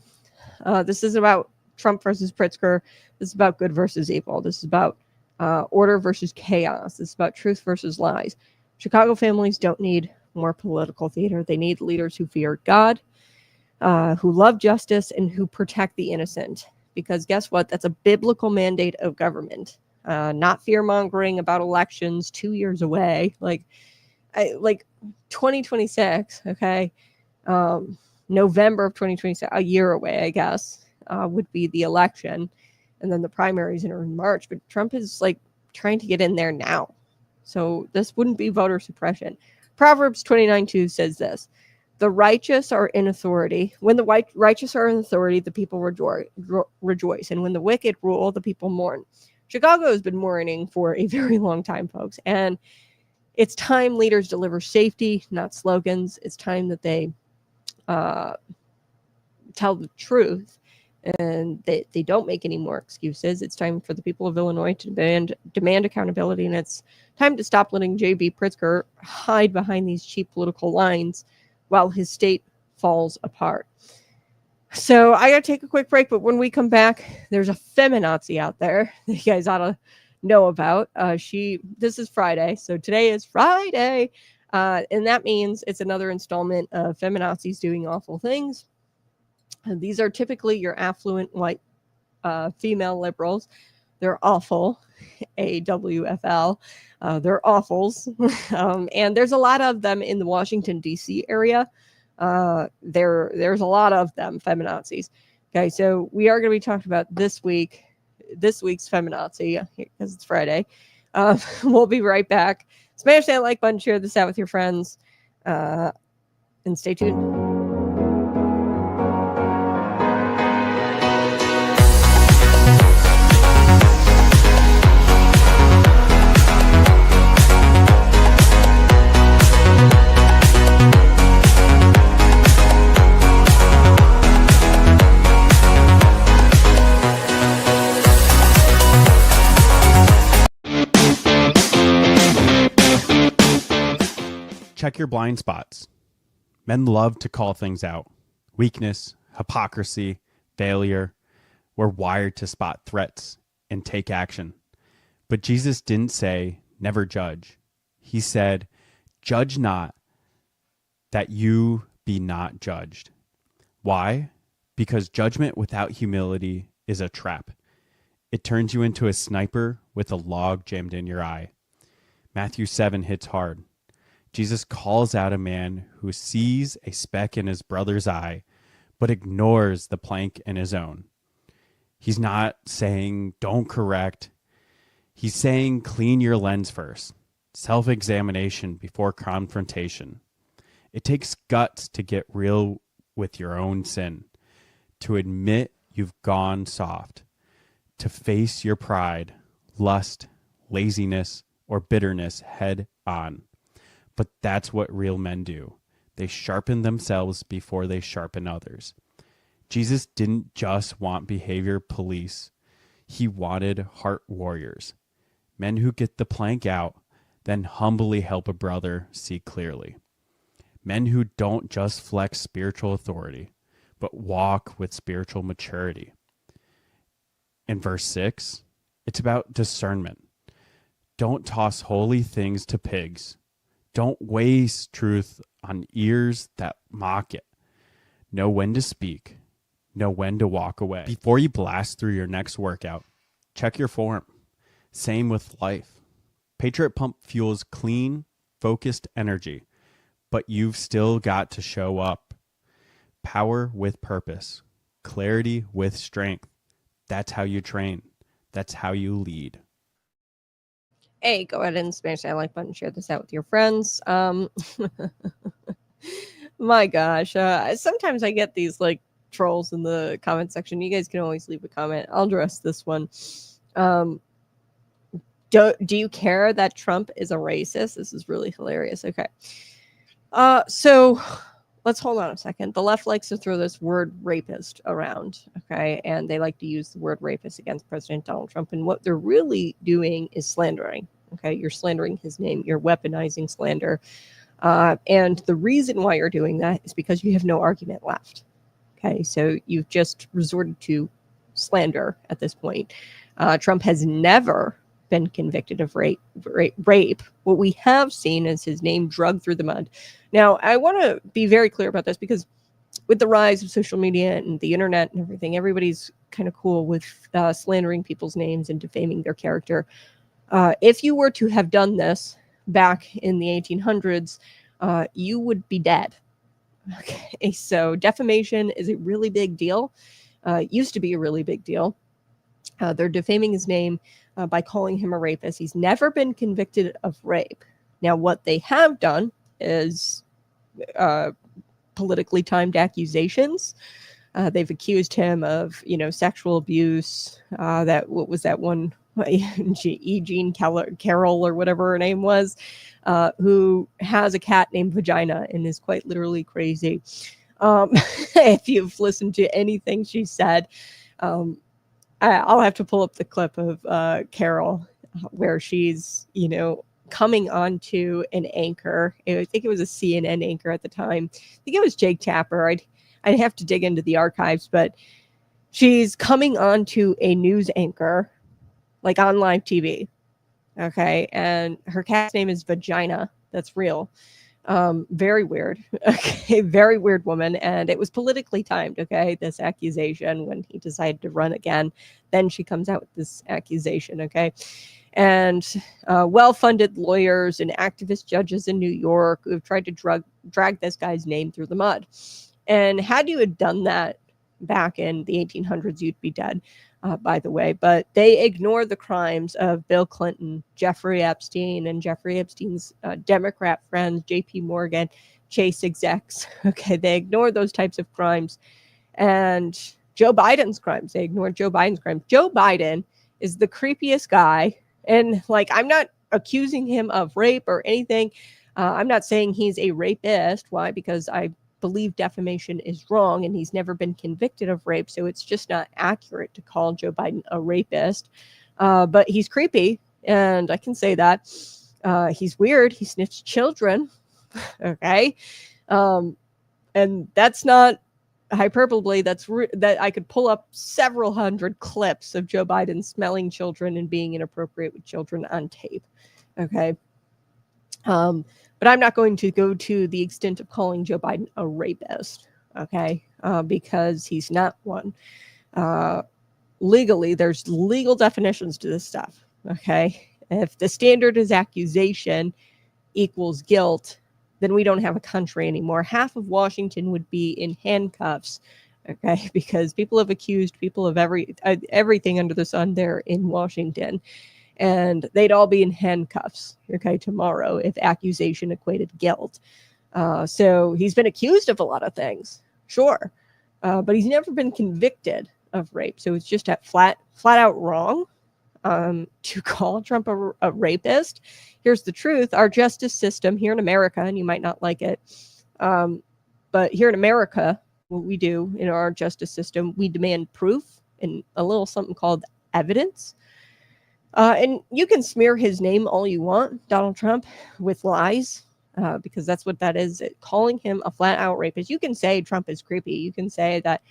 This is about Trump versus Pritzker. This is about good versus evil. This is about order versus chaos. This is about truth versus lies. Chicago families don't need more political theater. They need leaders who fear God, who love justice, and who protect the innocent. Because guess what? That's a biblical mandate of government. Not fear-mongering about elections 2 years away. Like 2026, okay? November of 2026, a year away, I guess, would be the election. And then the primaries are in March. But Trump is trying to get in there now. So this wouldn't be voter suppression. Proverbs 29:2 says this: "The righteous are in authority. When the righteous are in authority, the people rejoice. And when the wicked rule, the people mourn." Chicago has been mourning for a very long time, folks. And it's time leaders deliver safety, not slogans. It's time that they tell the truth and they don't make any more excuses. It's time for the people of Illinois to demand accountability, and it's time to stop letting J.B. Pritzker hide behind these cheap political lines while his state falls apart. So I gotta take a quick break, but when we come back, there's a feminazi out there that you guys ought to know about. This is Friday, so today is Friday, and that means it's another installment of feminazis doing awful things. And these are typically your affluent white female liberals. They're awful, AWFL. They're awfuls, and there's a lot of them in the Washington D.C. area. There's a lot of them, feminazis. Okay, so we are going to be talking about this week's feminazi because it's Friday. We'll be right back. Smash that like button, share this out with your friends, and stay tuned. Check your blind spots. Men love to call things out. Weakness, hypocrisy, failure. We're wired to spot threats and take action. But Jesus didn't say, never judge. He said, judge not, that you be not judged. Why? Because judgment without humility is a trap. It turns you into a sniper with a log jammed in your eye. Matthew 7 hits hard. Jesus calls out a man who sees a speck in his brother's eye, but ignores the plank in his own. He's not saying, don't correct. He's saying, clean your lens first. Self-examination before confrontation. It takes guts to get real with your own sin, to admit you've gone soft, to face your pride, lust, laziness, or bitterness head on. But that's what real men do. They sharpen themselves before they sharpen others. Jesus didn't just want behavior police. He wanted heart warriors. Men who get the plank out, then humbly help a brother see clearly. Men who don't just flex spiritual authority, but walk with spiritual maturity. In verse 6, it's about discernment. Don't toss holy things to pigs. Don't waste truth on ears that mock it. Know when to speak. Know when to walk away. Before you blast through your next workout, check your form. Same with life. Patriot Pump fuels clean, focused energy, but you've still got to show up. Power with purpose. Clarity with strength. That's how you train. That's how you lead. Hey, go ahead and smash that like button, share this out with your friends. My gosh, sometimes I get these like trolls in the comment section. You guys can always leave a comment. I'll address this one. Do you care that Trump is a racist? This is really hilarious. Okay. So let's hold on a second. The left likes to throw this word rapist around, okay? And they like to use the word rapist against President Donald Trump. And what they're really doing is slandering, okay? You're slandering his name. You're weaponizing slander. And the reason why you're doing that is because you have no argument left, okay? So you've just resorted to slander at this point. Trump has never been convicted of rape. What we have seen is his name dragged through the mud. Now, I want to be very clear about this because with the rise of social media and the internet and everything, everybody's kind of cool with slandering people's names and defaming their character. If you were to have done this back in the 1800s, you would be dead. Okay, so defamation is a really big deal. Used to be a really big deal. They're defaming his name by calling him a rapist. He's never been convicted of rape. Now, what they have done is politically timed accusations. They've accused him of, sexual abuse. What was that one? Eugene Carroll or whatever her name was, who has a cat named Vagina and is quite literally crazy. If you've listened to anything she said, I'll have to pull up the clip of Carol where she's, coming onto an anchor. I think it was a CNN anchor at the time. I think it was Jake Tapper. I'd have to dig into the archives, but she's coming onto a news anchor, like on live TV. Okay. And her cat's name is Vagina. That's real. Very weird. Okay. Very weird woman. And it was politically timed. Okay. This accusation when he decided to run again, then she comes out with this accusation. Okay. And well-funded lawyers and activist judges in New York who have tried to drag this guy's name through the mud. And had you had done that back in the 1800s, you'd be dead, by the way. But they ignore the crimes of Bill Clinton, Jeffrey Epstein, and Jeffrey Epstein's Democrat friends, J.P. Morgan, Chase execs. Okay, they ignore those types of crimes. And Joe Biden's crimes, they ignore Joe Biden's crimes. Joe Biden is the creepiest guy. And I'm not accusing him of rape or anything. I'm not saying he's a rapist. Why? Because I believe defamation is wrong and he's never been convicted of rape. So it's just not accurate to call Joe Biden a rapist. But he's creepy. And I can say that. He's weird. He snitched children. Okay. And that's not hyperbole. That I could pull up several hundred clips of Joe Biden smelling children and being inappropriate with children on tape. Okay. But I'm not going to go to the extent of calling Joe Biden a rapist. Okay. Because he's not one. Legally, there's legal definitions to this stuff. Okay. If the standard is accusation equals guilt, then we don't have a country anymore. Half of Washington would be in handcuffs, okay? Because people have accused people of everything under the sun there in Washington, and they'd all be in handcuffs, okay, tomorrow if accusation equated guilt. So he's been accused of a lot of things, sure, but he's never been convicted of rape. So it's just flat out wrong to call Trump a rapist. Here's the truth. Our justice system here in America, and you might not like it, but here in America, what we do in our justice system, we demand proof and a little something called evidence. And you can smear his name all you want, Donald Trump, with lies, because that's what that is. Calling him a flat out rapist. You can say Trump is creepy. You can say that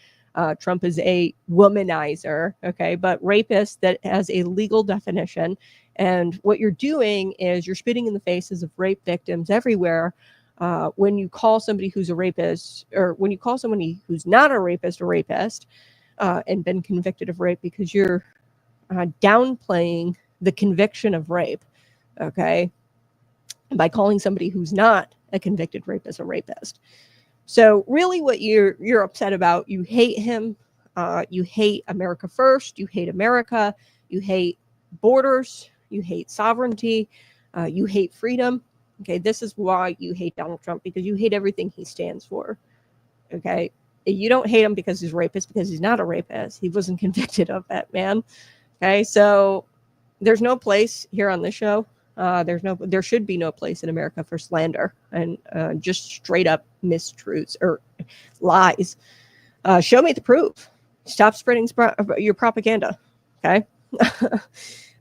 Trump is a womanizer, okay? But rapist, that has a legal definition. And what you're doing is you're spitting in the faces of rape victims everywhere when you call somebody who's a rapist, or when you call somebody who's not a rapist, and been convicted of rape, because you're downplaying the conviction of rape, okay? By calling somebody who's not a convicted rapist a rapist. So really what you're upset about, you hate him, you hate America first, you hate America, you hate borders, you hate sovereignty, you hate freedom. Okay, this is why you hate Donald Trump, because you hate everything he stands for. Okay, you don't hate him because he's a rapist, because he's not a rapist. He wasn't convicted of that, man. Okay, so there's no place here on this show. There should be no place in America for slander and just straight up mistruths or lies. Show me the proof. Stop spreading your propaganda. Okay.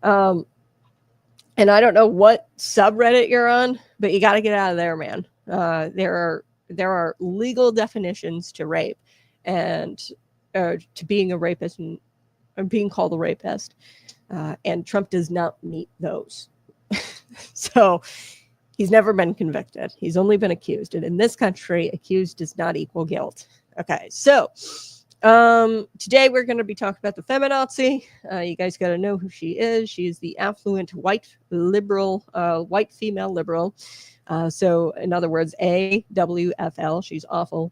And I don't know what subreddit you're on, but you got to get out of there, man. There are legal definitions to rape and to being a rapist and being called a rapist. And Trump does not meet those. So he's never been convicted. He's only been accused. And in this country, accused does not equal guilt. Okay, so today we're going to be talking about the feminazi. You guys got to know who she is. She is the affluent white liberal, white female liberal. So in other words, AWFL. She's awful.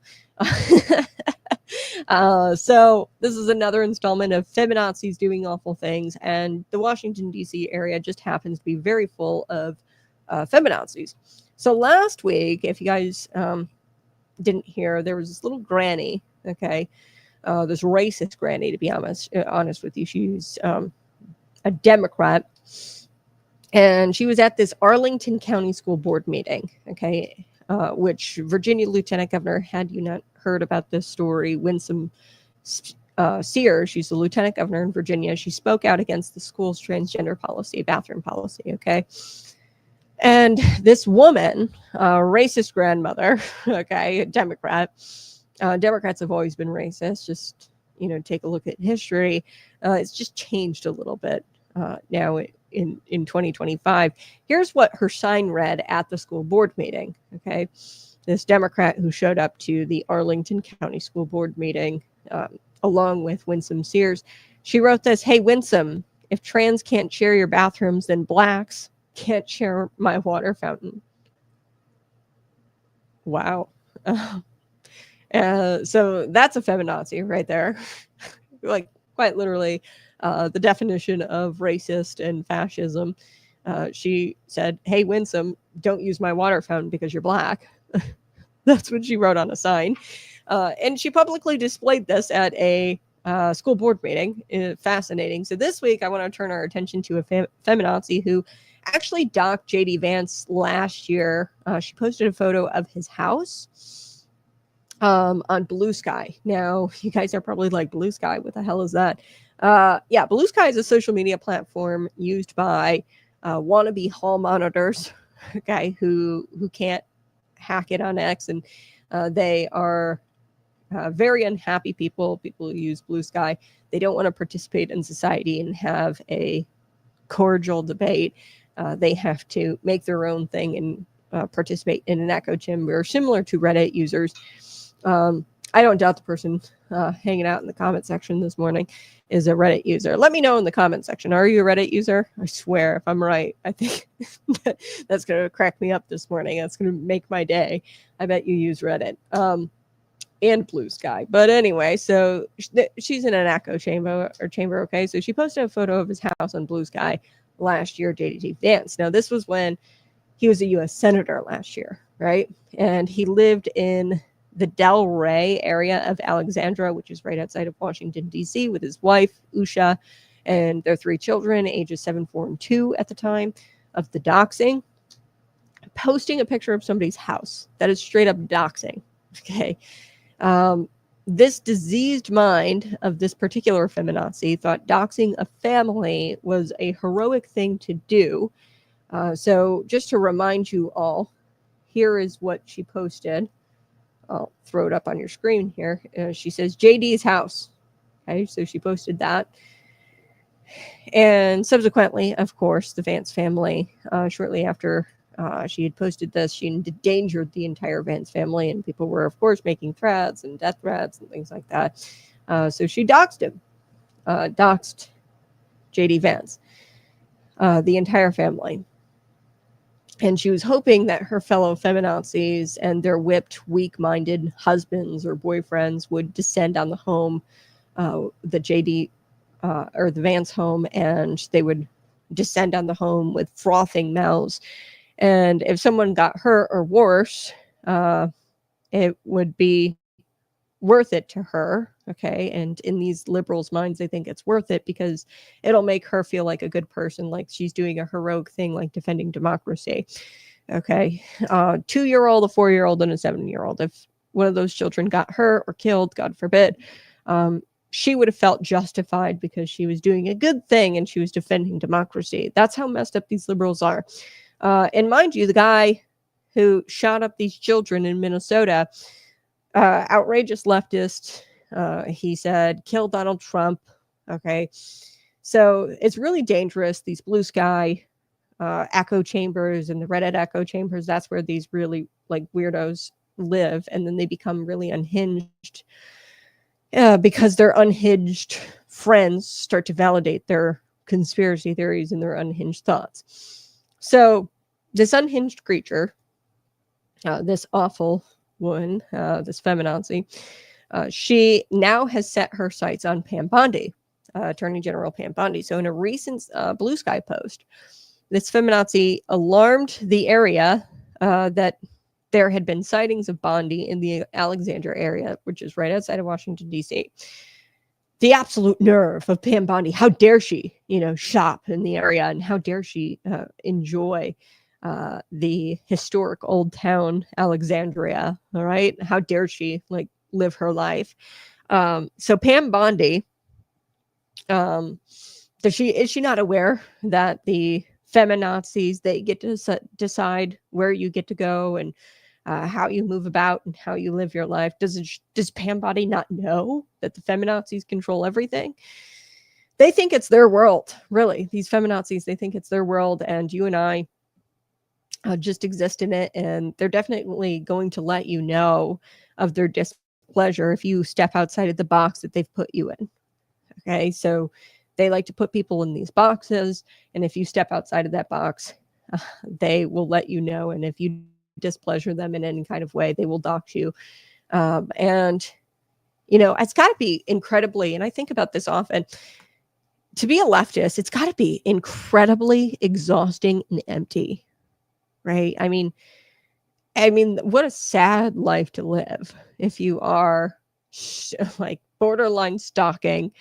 So this is another installment of feminazis doing awful things, and the Washington, D.C. area just happens to be very full of feminazis. So last week, if you guys didn't hear, there was this little granny, okay, this racist granny, to be honest with you. She's a Democrat, and she was at this Arlington County School Board meeting, okay, which Virginia Lieutenant Governor, had you not heard about this story, Winsome Sears, she's the Lieutenant Governor in Virginia. She spoke out against the school's transgender policy, bathroom policy, okay? And this woman, racist grandmother, okay, a Democrat. Democrats have always been racist. Just, take a look at history. It's just changed a little bit now in 2025. Here's what her sign read at the school board meeting, okay? This Democrat who showed up to the Arlington County School Board meeting along with Winsome Sears, she wrote this: "Hey, Winsome, if trans can't share your bathrooms, then blacks can't share my water fountain." Wow. So that's a feminazi right there. Like, quite literally, the definition of racist and fascism. She said, "Hey, Winsome, don't use my water fountain because you're black." That's what she wrote on a sign. And she publicly displayed this at a school board meeting. Fascinating. So this week, I want to turn our attention to a feminazi who actually docked JD Vance last year. She posted a photo of his house on Blue Sky. Now, you guys are probably like, Blue Sky, what the hell is that? Yeah, Blue Sky is a social media platform used by wannabe hall monitors, okay, who can't hack it on X, and they are very unhappy people who use Blue Sky. They don't want to participate in society and have a cordial debate. They have to make their own thing and participate in an echo chamber, similar to Reddit users. I don't doubt the person hanging out in the comment section this morning is a Reddit user. Let me know in the comment section. Are you a Reddit user? I swear, if I'm right, I think that's going to crack me up this morning. That's going to make my day. I bet you use Reddit and Blue Sky. But anyway, so she's in an echo chamber, okay? So she posted a photo of his house on Blue Sky last year, JD Vance. Now, this was when he was a U.S. Senator last year, right? And he lived in the Del Rey area of Alexandria, which is right outside of Washington, D.C., with his wife, Usha, and their 3 children, ages 7, 4, and 2 at the time of the doxing. Posting a picture of somebody's house. That is straight up doxing, okay? This diseased mind of this particular feminazi thought doxing a family was a heroic thing to do. So just to remind you all, here is what she posted. I'll throw it up on your screen here. She says, JD's house. Okay, so she posted that. And subsequently, of course, the Vance family, shortly after she had posted this, she endangered the entire Vance family, and people were, of course, making threats and death threats and things like that. So she doxed him, doxed JD Vance, the entire family. And she was hoping that her fellow feminazis and their whipped, weak-minded husbands or boyfriends would descend on the home, the JD or the Vance home, and they would descend on the home with frothing mouths. And if someone got hurt or worse, it would be worth it to her, okay? And in these liberals' minds, they think it's worth it because it'll make her feel like a good person, like she's doing a heroic thing, like defending democracy, okay? 2-year-old, a 4-year-old, and a 7-year-old. If one of those children got hurt or killed, God forbid, she would have felt justified because she was doing a good thing and she was defending democracy. That's how messed up these liberals are. And mind you, the guy who shot up these children in Minnesota, outrageous leftist, he said, kill Donald Trump. Okay. So it's really dangerous. These Blue Sky echo chambers and the Reddit echo chambers, that's where these really like weirdos live. And then they become really unhinged because their unhinged friends start to validate their conspiracy theories and their unhinged thoughts. So this unhinged creature, this awful woman, this feminazi, she now has set her sights on Pam Bondi, Attorney General Pam Bondi. So in a recent Blue Sky post, this feminazi alarmed the area that there had been sightings of Bondi in the Alexandria area, which is right outside of Washington, D.C. The absolute nerve of Pam Bondi. How dare she, shop in the area, and how dare she enjoy the historic old town Alexandria. All right, how dare she like live her life? So Pam Bondi, is she not aware that the feminazis, they get to decide where you get to go and how you move about and how you live your life? Does Pam Bondi not know that the feminazis control everything? They think it's their world, really. These feminazis, they think it's their world, and you and I just exist in it, and they're definitely going to let you know of their displeasure if you step outside of the box that they've put you in. Okay, so they like to put people in these boxes, and if you step outside of that box, they will let you know, and if you displeasure them in any kind of way, they will dox you. And it's got to be incredibly, and I think about this often, to be a leftist, it's got to be incredibly exhausting and empty, right? I mean, what a sad life to live if you are like borderline stalking,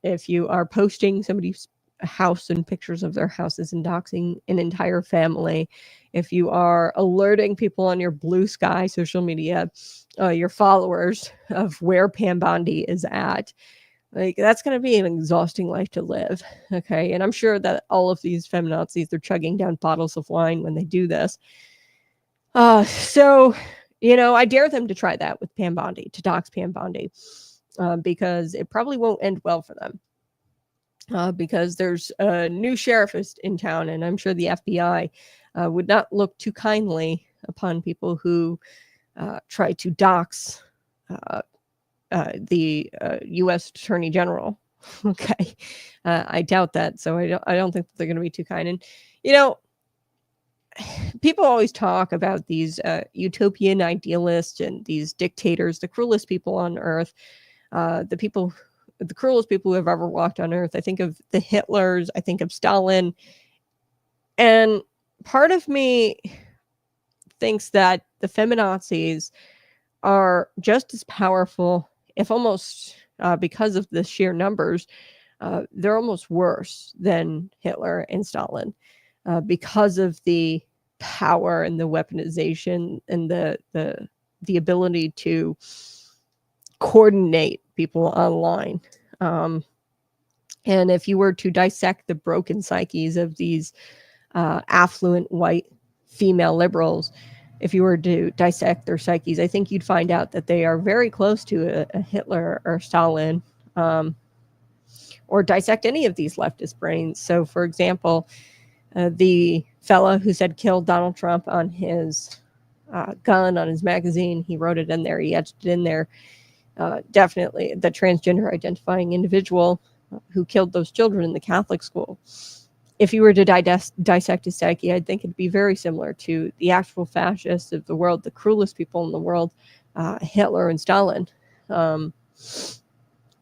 if you are posting somebody's house and pictures of their houses and doxing an entire family, if you are alerting people on your Blue Sky social media, your followers, of where Pam Bondi is at. Like, that's going to be an exhausting life to live. Okay. And I'm sure that all of these feminazis, they're chugging down bottles of wine when they do this. So, I dare them to try that with Pam Bondi, to dox Pam Bondi, because it probably won't end well for them. Because there's a new sheriff in town, and I'm sure the FBI would not look too kindly upon people who try to dox the U.S. Attorney General. Okay, I doubt that, so I don't think they're going to be too kind. And people always talk about these utopian idealists and these dictators, the cruelest people on earth, the cruelest people who have ever walked on earth. I think of the Hitlers, I think of Stalin, and part of me thinks that the feminazis are just as powerful, if almost because of the sheer numbers, they're almost worse than Hitler and Stalin, because of the power and the weaponization and the ability to coordinate people online. And if you were to dissect the broken psyches of these affluent white female liberals, if you were to dissect their psyches, I think you'd find out that they are very close to a Hitler or Stalin, or dissect any of these leftist brains. So, for example, the fella who said kill Donald Trump on his gun, on his magazine, he wrote it in there, he etched it in there. Definitely the transgender identifying individual who killed those children in the Catholic school. If you were to dissect his psyche, I think it'd be very similar to the actual fascists of the world, the cruelest people in the world, Hitler and Stalin. And,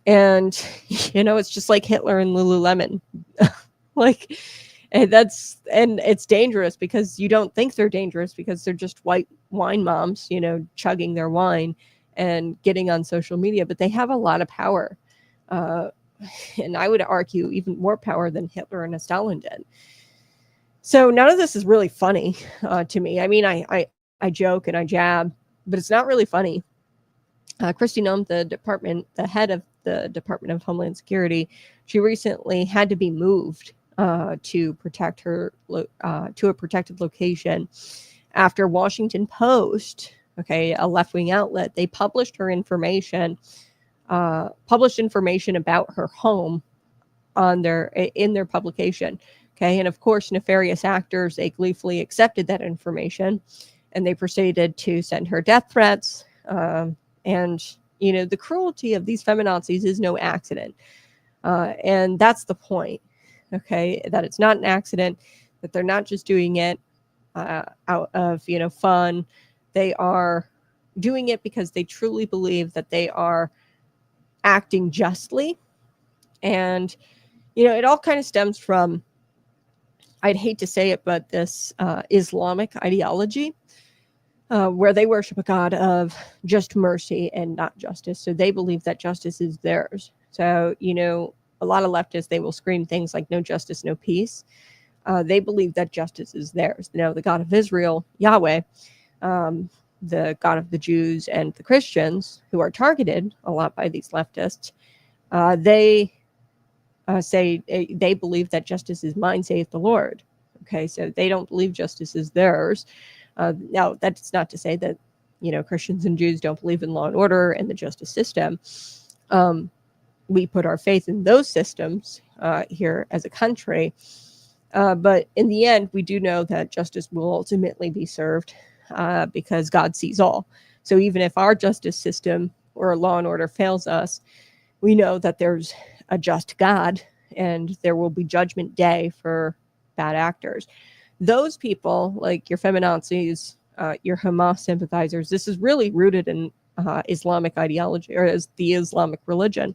it's just like Hitler and Lululemon. And it's dangerous because you don't think they're dangerous because they're just white wine moms, chugging their wine and getting on social media, but they have a lot of power. And I would argue even more power than Hitler and Stalin did. So none of this is really funny to me. I mean, I joke and I jab, but it's not really funny. Kristi Noem, the head of the Department of Homeland Security, she recently had to be moved to protect her to a protected location after Washington Post, a left-wing outlet, they published information about her home in their publication. And of course, nefarious actors, they gleefully accepted that information, and they proceeded to send her death threats. And the cruelty of these feminazis is no accident, and that's the point. That it's not an accident, that they're not just doing it out of fun. They are doing it because they truly believe that they are acting justly. And it all kind of stems from, I'd hate to say it, but this Islamic ideology, where they worship a God of just mercy and not justice. So they believe that justice is theirs. So a lot of leftists, they will scream things like no justice, no peace. They believe that justice is theirs. Now, the God of Israel, Yahweh, the God of the Jews and the Christians, who are targeted a lot by these leftists, they say they believe that justice is mine, saith the Lord. Okay, so they don't believe justice is theirs. Now, that's not to say that, Christians and Jews don't believe in law and order and the justice system. We put our faith in those systems here as a country. But in the end, we do know that justice will ultimately be served because God sees all. So even if our justice system or law and order fails us, we know that there's a just God and there will be judgment day for bad actors. Those people, like your feminazis, your Hamas sympathizers, this is really rooted in Islamic ideology, or as the Islamic religion.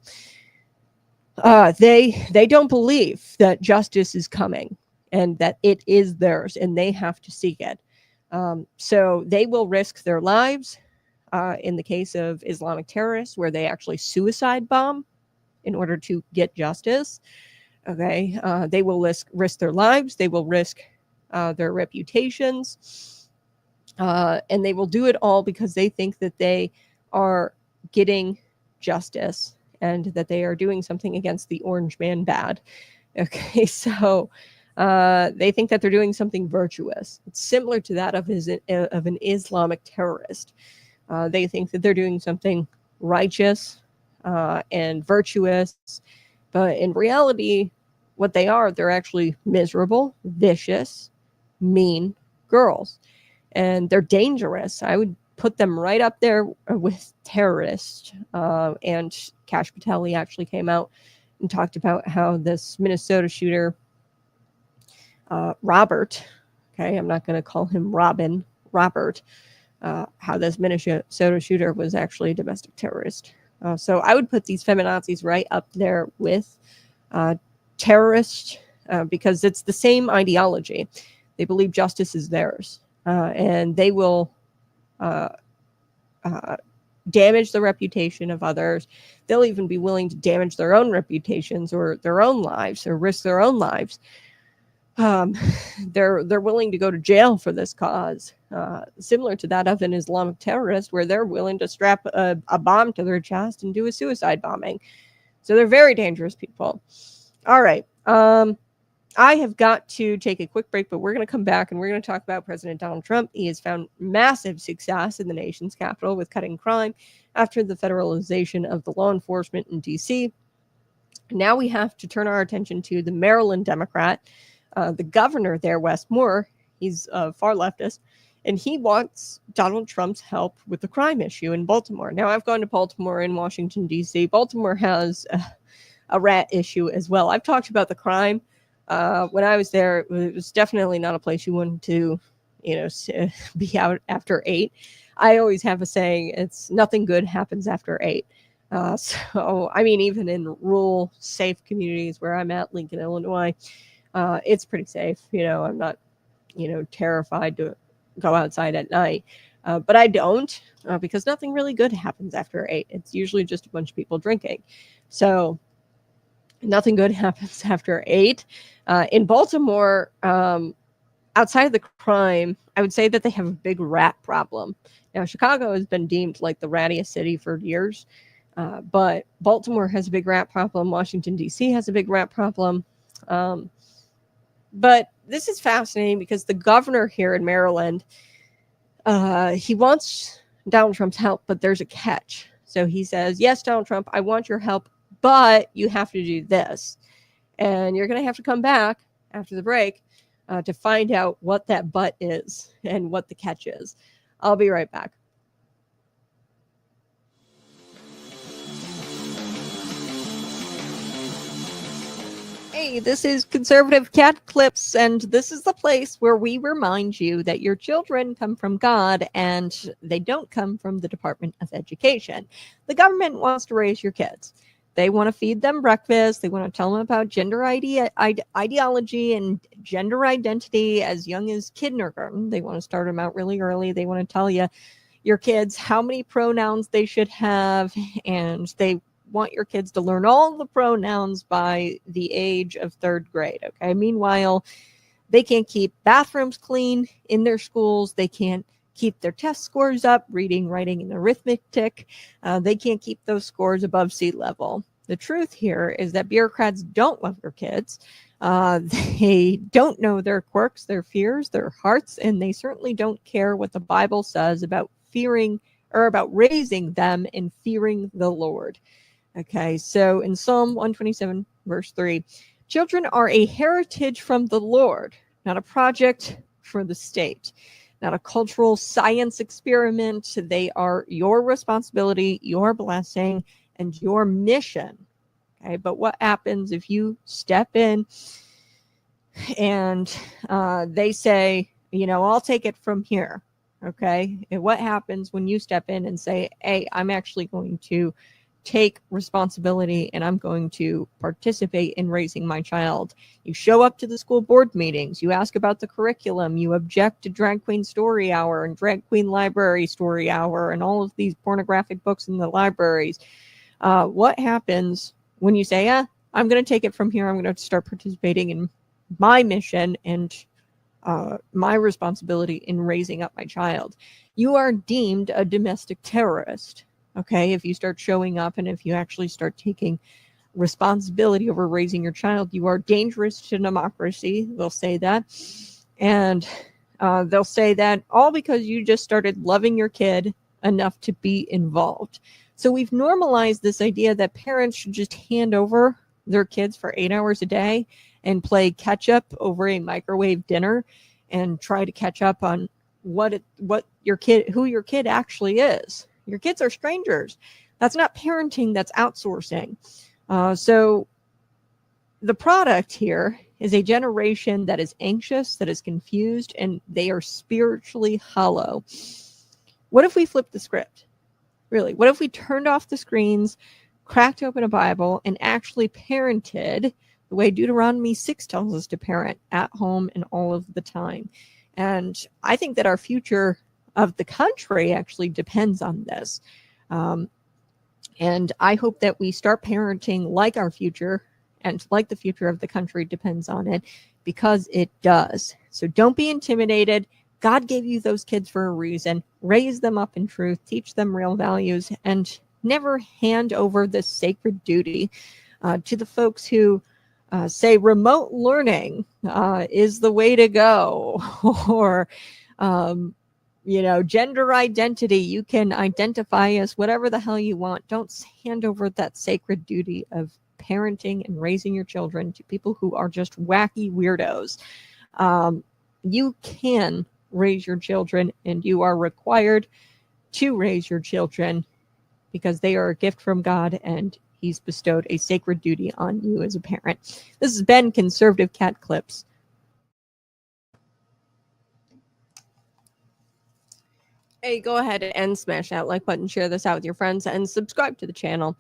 They don't believe that justice is coming and that it is theirs and they have to seek it. So they will risk their lives in the case of Islamic terrorists, where they actually suicide bomb in order to get justice. Okay, they will risk their lives. They will risk their reputations, and they will do it all because they think that they are getting justice and that they are doing something against the orange man bad. Okay, so they think that they're doing something virtuous. It's similar to that of an Islamic terrorist. They think that they're doing something righteous and virtuous, but in reality, what they are, they're actually miserable, vicious, mean girls, and they're dangerous. I would put them right up there with terrorists. And Cash Patelli actually came out and talked about how this Minnesota shooter, Robert, okay, I'm not going to call him Robin, Robert, how this Minnesota shooter was actually a domestic terrorist. So I would put these feminazis right up there with terrorists because it's the same ideology. They believe justice is theirs, and they will damage the reputation of others. They'll even be willing to damage their own reputations or their own lives or risk their own lives. They're willing to go to jail for this cause, similar to that of an Islamic terrorist, where they're willing to strap a bomb to their chest and do a suicide bombing. So they're very dangerous people. All right. I have got to take a quick break, but we're going to come back and we're going to talk about President Donald Trump. He has found massive success in the nation's capital with cutting crime after the federalization of the law enforcement in D.C. Now we have to turn our attention to the Maryland Democrat, the governor there, Wes Moore. He's far leftist, and he wants Donald Trump's help with the crime issue in Baltimore. Now, I've gone to Baltimore and Washington, D.C. Baltimore has a rat issue as well. I've talked about the crime. When I was there, it was definitely not a place you wanted to, be out after 8. I always have a saying, it's nothing good happens after 8. So, I mean, even in rural, safe communities where I'm at, Lincoln, Illinois, it's pretty safe. I'm not, terrified to go outside at night. But I don't because nothing really good happens after 8. It's usually just a bunch of people drinking. So nothing good happens after 8. In Baltimore, outside of the crime, I would say that they have a big rat problem. Now, Chicago has been deemed like the rattiest city for years, but Baltimore has a big rat problem. Washington, D.C. has a big rat problem. But this is fascinating because the governor here in Maryland, he wants Donald Trump's help, but there's a catch. So he says, yes, Donald Trump, I want your help, but you have to do this. And you're going to have to come back after the break to find out what that but is and what the catch is. I'll be right back. Hey, this is Conservative Cat Clips, and this is the place where we remind you that your children come from God and they don't come from the Department of Education. The government wants to raise your kids. They want to feed them breakfast. They want to tell them about gender ideology and gender identity as young as kindergarten. They want to start them out really early. They want to tell your kids how many pronouns they should have, and they want your kids to learn all the pronouns by the age of 3rd grade. Okay. Meanwhile, They can't keep bathrooms clean in their schools. They can't keep their test scores up, reading, writing, and arithmetic. They can't keep those scores above sea level. The truth here is that bureaucrats don't love their kids. They don't know their quirks, their fears, their hearts, and they certainly don't care what the Bible says about fearing or about raising them in fearing the Lord. Okay, so in Psalm 127, verse 3, children are a heritage from the Lord, not a project for the state, not a cultural science experiment. They are your responsibility, your blessing, and your mission. Okay, but what happens if you step in and they say, I'll take it from here? Okay, and what happens when you step in and say, hey, I'm actually going to take responsibility and I'm going to participate in raising my child? You show up to the school board meetings, you ask about the curriculum, you object to Drag Queen Story Hour and Drag Queen Library Story Hour and all of these pornographic books in the libraries. What happens when you say, I'm going to take it from here, I'm going to start participating in my mission and my responsibility in raising up my child? You are deemed a domestic terrorist. Okay, if you start showing up and if you actually start taking responsibility over raising your child, you are dangerous to democracy. They'll say that. And they'll say that all because you just started loving your kid enough to be involved. So we've normalized this idea that parents should just hand over their kids for 8 hours a day and play catch up over a microwave dinner and try to catch up on who your kid actually is. Your kids are strangers. That's not parenting, that's outsourcing. So the product here is a generation that is anxious, that is confused, and they are spiritually hollow. What if we flipped the script? Really, what if we turned off the screens, cracked open a Bible, and actually parented the way Deuteronomy 6 tells us to parent, at home and all of the time? And I think that our future of the country actually depends on this. And I hope that we start parenting like our future and like the future of the country depends on it, because it does. So don't be intimidated. God gave you those kids for a reason. Raise them up in truth, teach them real values, and never hand over this sacred duty to the folks who say remote learning is the way to go, or gender identity, you can identify as whatever the hell you want. Don't hand over that sacred duty of parenting and raising your children to people who are just wacky weirdos. You can raise your children, and you are required to raise your children because they are a gift from God, and He's bestowed a sacred duty on you as a parent. This has been Conservative Cat Clips. Hey, go ahead and smash that like button, share this out with your friends, and subscribe to the channel.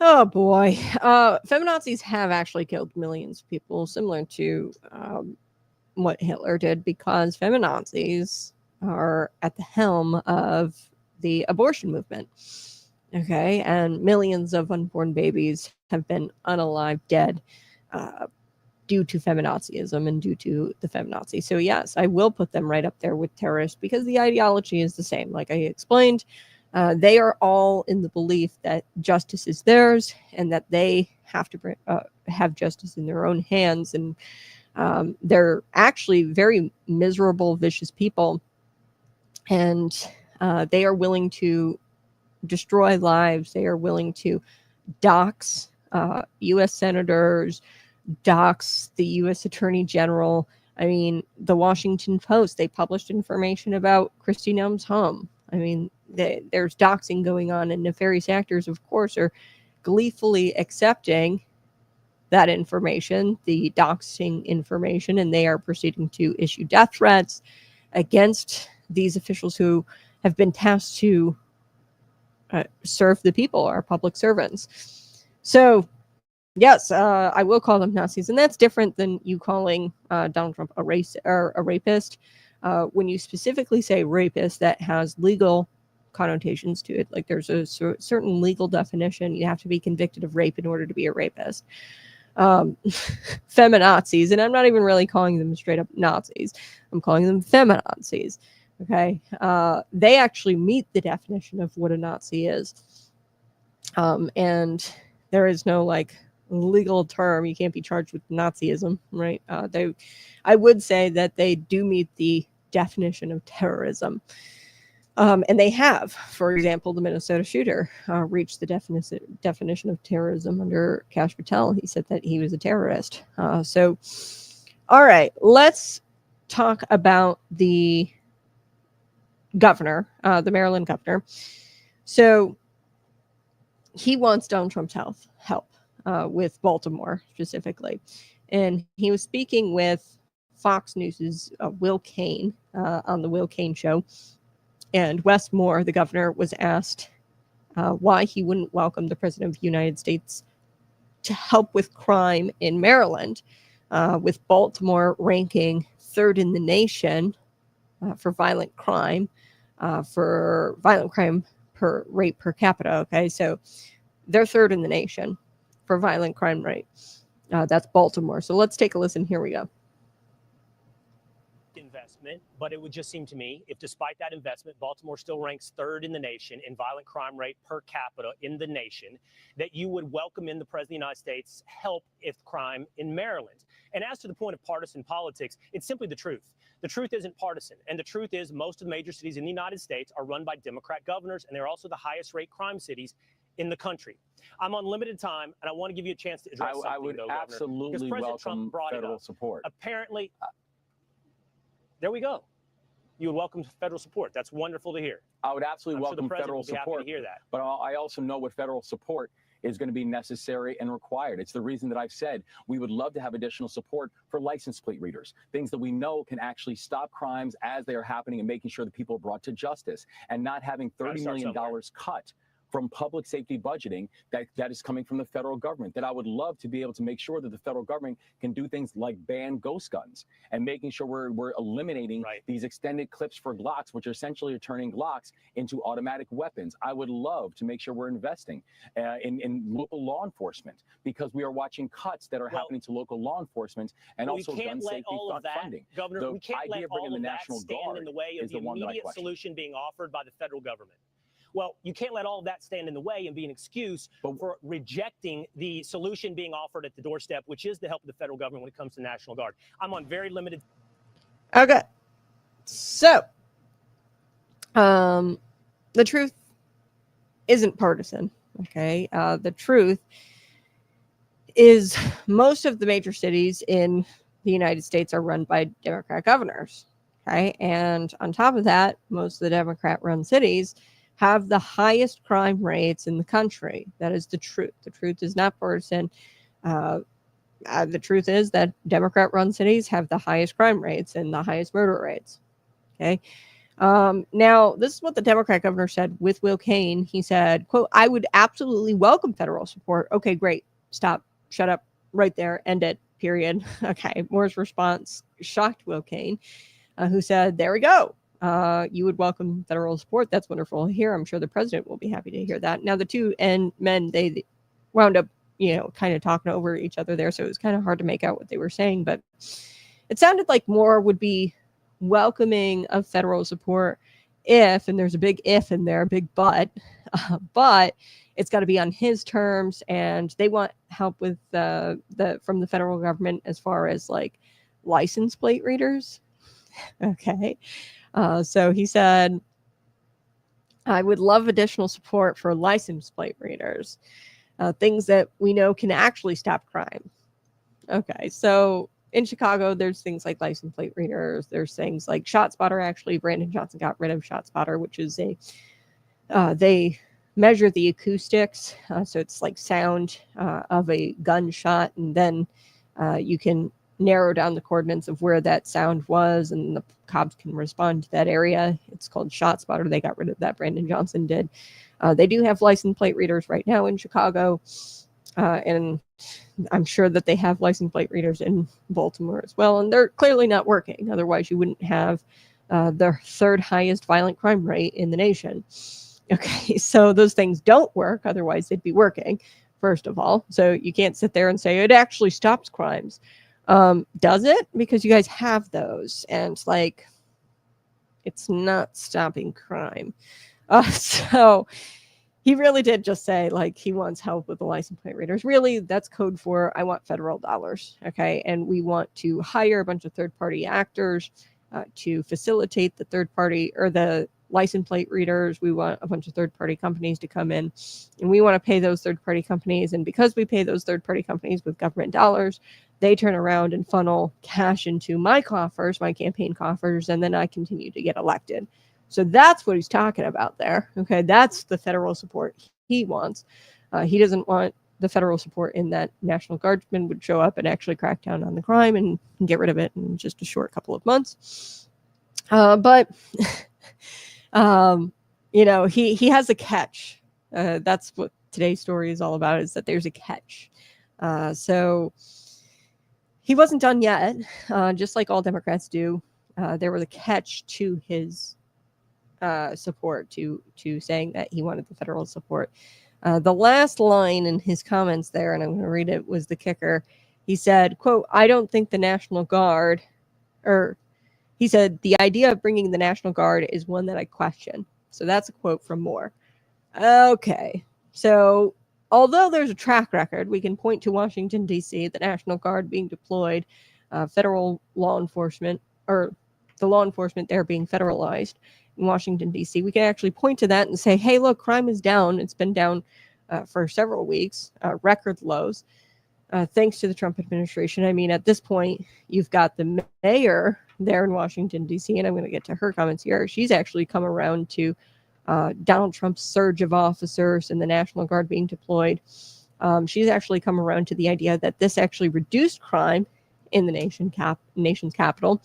Oh boy. Feminazis have actually killed millions of people, similar to what Hitler did, because feminazis are at the helm of the abortion movement. Okay, and millions of unborn babies have been unalive, dead, due to feminazism and due to the feminazi. So yes, I will put them right up there with terrorists because the ideology is the same. Like I explained, they are all in the belief that justice is theirs and that they have to have justice in their own hands. And they're actually very miserable, vicious people. And they are willing to destroy lives. They are willing to dox U.S. senators, dox the U.S. Attorney General. I mean, the Washington Post, they published information about Kristi Noem's home. I mean, there's doxing going on, and nefarious actors, of course, are gleefully accepting that information, the doxing information, and they are proceeding to issue death threats against these officials who have been tasked to serve the people, our public servants. So, yes, I will call them Nazis, and that's different than you calling Donald Trump a rapist. When you specifically say rapist, that has legal connotations to it. Like there's a certain legal definition. You have to be convicted of rape in order to be a rapist. feminazis, and I'm not even really calling them straight up Nazis. I'm calling them feminazis. Okay, they actually meet the definition of what a Nazi is, and there is no like legal term. You can't be charged with Nazism, right? I would say that they do meet the definition of terrorism. And they have, for example, the Minnesota shooter reached the definition of terrorism under Kash Patel. He said that he was a terrorist. So, all right, let's talk about the governor, the Maryland governor. So he wants Donald Trump's help with Baltimore specifically. And he was speaking with Fox News's Will Cain on the Will Cain show. And Wes Moore, the governor, was asked why he wouldn't welcome the president of the United States to help with crime in Maryland, with Baltimore ranking third in the nation for violent crime per rate per capita. Okay, so they're third in the nation for violent crime rate. That's Baltimore. So let's take a listen. Here we go. Investment, but it would just seem to me, if despite that investment, Baltimore still ranks third in the nation in violent crime rate per capita in the nation, that you would welcome in the President of the United States help if crime in Maryland. And as to the point of partisan politics, it's simply the truth. The truth isn't partisan. And the truth is most of the major cities in the United States are run by Democrat governors, and they're also the highest rate crime cities in the country. I'm on limited time, and I want to give you a chance to address something, I would though, absolutely welcome federal support. Apparently, there we go. You would welcome federal support. That's wonderful to hear. I would absolutely welcome sure federal support. To hear that. But I also know what federal support is going to be necessary and required. It's the reason that I've said we would love to have additional support for license plate readers, things that we know can actually stop crimes as they are happening and making sure that people are brought to justice, and not having $30 million cut from public safety budgeting that is coming from the federal government. That I would love to be able to make sure that the federal government can do things like ban ghost guns and making sure we're eliminating these extended clips for Glocks, which are essentially turning Glocks into automatic weapons. I would love to make sure we're investing in local law enforcement, because we are watching cuts that are happening to local law enforcement and also gun safety funding. Governor, we can't let all of that stand in the way of the immediate solution being offered by the federal government. Well, you can't let all of that stand in the way and be an excuse for rejecting the solution being offered at the doorstep, which is the help of the federal government when it comes to National Guard. I'm on very limited. Okay. So, the truth isn't partisan. Okay. The truth is most of the major cities in the United States are run by Democrat governors. Okay. And on top of that, most of the Democrat-run cities have the highest crime rates in the country. That is the truth. The truth is not partisan. The truth is that Democrat-run cities have the highest crime rates and the highest murder rates. Okay. Now, this is what the Democrat governor said with Will Cain. He said, quote, "I would absolutely welcome federal support." Okay, great. Stop. Shut up. Right there. End it. Period. Okay. Moore's response shocked Will Cain, who said, "There we go. You would welcome federal support. That's wonderful to hear. I'm sure the president will be happy to hear that." Now, the two men, they wound up, kind of talking over each other there. So it was kind of hard to make out what they were saying. But it sounded like Moore would be welcoming of federal support if, and there's a big if in there, a big but it's got to be on his terms. And they want help with from the federal government as far as like license plate readers. Okay. So he said, "I would love additional support for license plate readers, things that we know can actually stop crime." Okay, so in Chicago, there's things like license plate readers. There's things like ShotSpotter. Actually, Brandon Johnson got rid of ShotSpotter, which is they measure the acoustics. So it's like sound of a gunshot, and then you can narrow down the coordinates of where that sound was, and the cops can respond to that area. It's called ShotSpotter. They got rid of that. Brandon Johnson did. They do have license plate readers right now in Chicago, and I'm sure that they have license plate readers in Baltimore as well, and they're clearly not working. Otherwise, you wouldn't have the third highest violent crime rate in the nation. Okay, so those things don't work. Otherwise, they'd be working. first of all. So you can't sit there and say it actually stops crimes. Does it? Because you guys have those. And it's like, it's not stopping crime. So he really did just say, like, he wants help with the license plate readers. Really, that's code for I want federal dollars. Okay. And we want to hire a bunch of third-party actors to facilitate the third-party or the license plate readers. We want a bunch of third-party companies to come in, and we want to pay those third-party companies. And because we pay those third-party companies with government dollars, they turn around and funnel cash into my coffers, my campaign coffers, and then I continue to get elected. So that's what he's talking about there. Okay, that's the federal support he wants. He doesn't want the federal support in that National Guardsmen would show up and actually crack down on the crime and get rid of it in just a short couple of months. But you know, he has a catch. That's what today's story is all about, is that there's a catch. So he wasn't done yet, just like all Democrats do. There was a catch to his support, to saying that he wanted the federal support. The last line in his comments there, and I'm going to read it, was the kicker. He said, quote, I don't think the National Guard, or he said, the idea of bringing the National Guard is one that I question. So that's a quote from Moore. Okay. So although there's a track record, we can point to Washington, D.C., the National Guard being deployed, federal law enforcement, or the law enforcement there being federalized in Washington, D.C. We can actually point to that and say, hey, look, crime is down. It's been down for several weeks, record lows, thanks to the Trump administration. I mean, at this point, you've got the mayor there in Washington, D.C., and I'm going to get to her comments here. She's actually come around to Donald Trump's surge of officers and the National Guard being deployed. She's actually come around to the idea that this actually reduced crime in the nation's capital.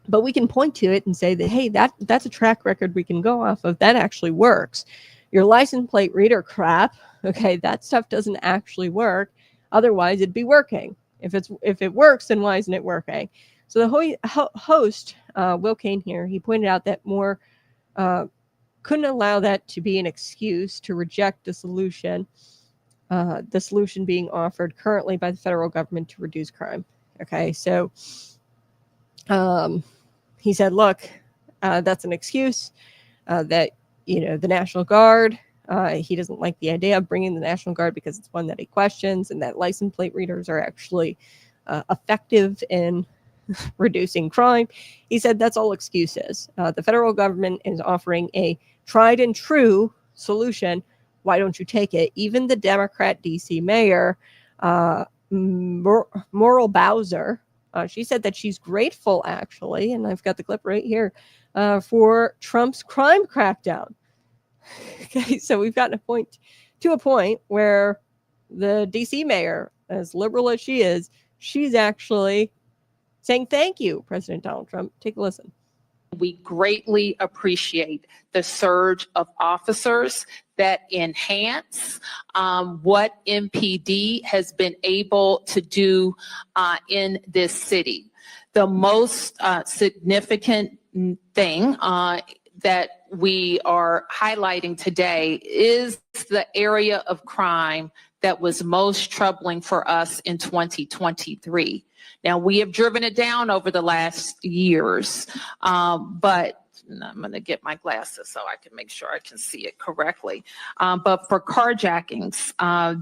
But we can point to it and say that, hey, that's a track record we can go off of. That actually works. Your license plate reader crap, okay, that stuff doesn't actually work. Otherwise, it'd be working. If it works, then why isn't it working? So the host, Will Kane here, he pointed out that Moore couldn't allow that to be an excuse to reject the solution being offered currently by the federal government to reduce crime. Okay, so he said, look, that's an excuse that, you know, the National Guard, he doesn't like the idea of bringing the National Guard because it's one that he questions, and that license plate readers are actually effective in reducing crime. He said that's all excuses. The federal government is offering a tried and true solution. Why don't you take it? Even the Democrat DC mayor, Moral Bowser, she said that she's grateful, actually, and I've got the clip right here, for Trump's crime crackdown. Okay, so we've gotten to a point where the DC mayor, as liberal as she is, she's actually saying thank you, President Donald Trump. Take a listen. We greatly appreciate the surge of officers that enhance what MPD has been able to do in this city. The most significant thing that we are highlighting today is the area of crime that was most troubling for us in 2023. Now, we have driven it down over the last years, but I'm going to get my glasses so I can make sure I can see it correctly. But for carjackings,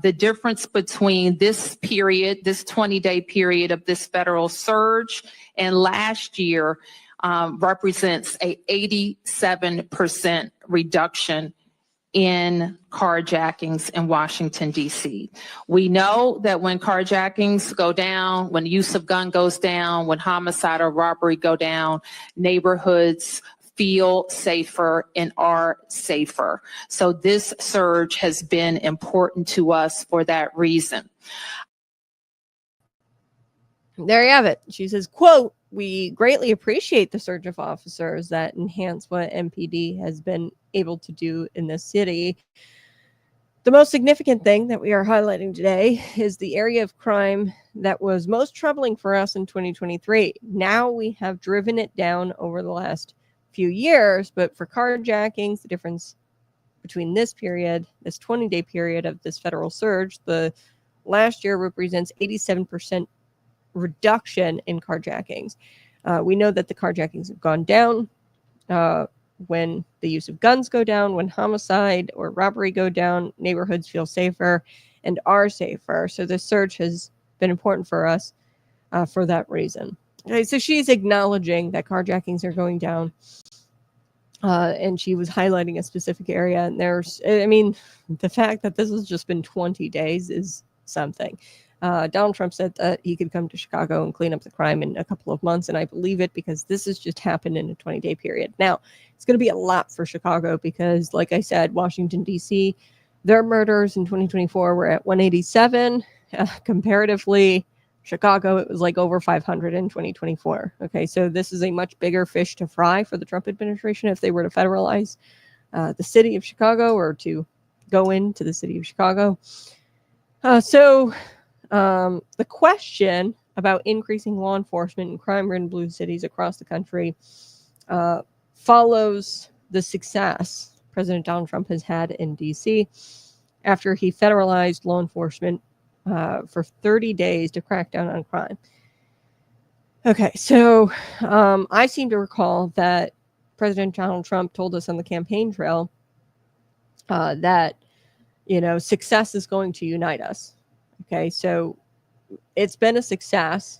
the difference between this period, this 20-day period of this federal surge and last year represents a 87% reduction in carjackings in Washington, D.C. We know that when carjackings go down, when use of gun goes down, when homicide or robbery go down, neighborhoods feel safer and are safer. So this surge has been important to us for that reason. There you have it. She says, quote, we greatly appreciate the surge of officers that enhance what MPD has been able to do in this city. The most significant thing that we are highlighting today is the area of crime that was most troubling for us in 2023. Now we have driven it down over the last few years, but for carjackings, the difference between this period, this 20-day period of this federal surge, the last year represents 87% reduction in carjackings. We know that the carjackings have gone down when the use of guns go down, when homicide or robbery go down, neighborhoods feel safer and are safer. So this surge has been important for us for that reason. Okay, so she's acknowledging that carjackings are going down. And she was highlighting a specific area. And the fact that this has just been 20 days is something. Donald Trump said that he could come to Chicago and clean up the crime in a couple of months. And I believe it because this has just happened in a 20-day period. Now, it's going to be a lot for Chicago because, like I said, Washington, D.C., their murders in 2024 were at 187. Comparatively, Chicago, it was like over 500 in 2024. Okay, so this is a much bigger fish to fry for the Trump administration if they were to federalize the city of Chicago or to go into the city of Chicago. The question about increasing law enforcement in crime-ridden blue cities across the country follows the success President Donald Trump has had in D.C. after he federalized law enforcement for 30 days to crack down on crime. Okay, so I seem to recall that President Donald Trump told us on the campaign trail that, success is going to unite us. Okay, so it's been a success.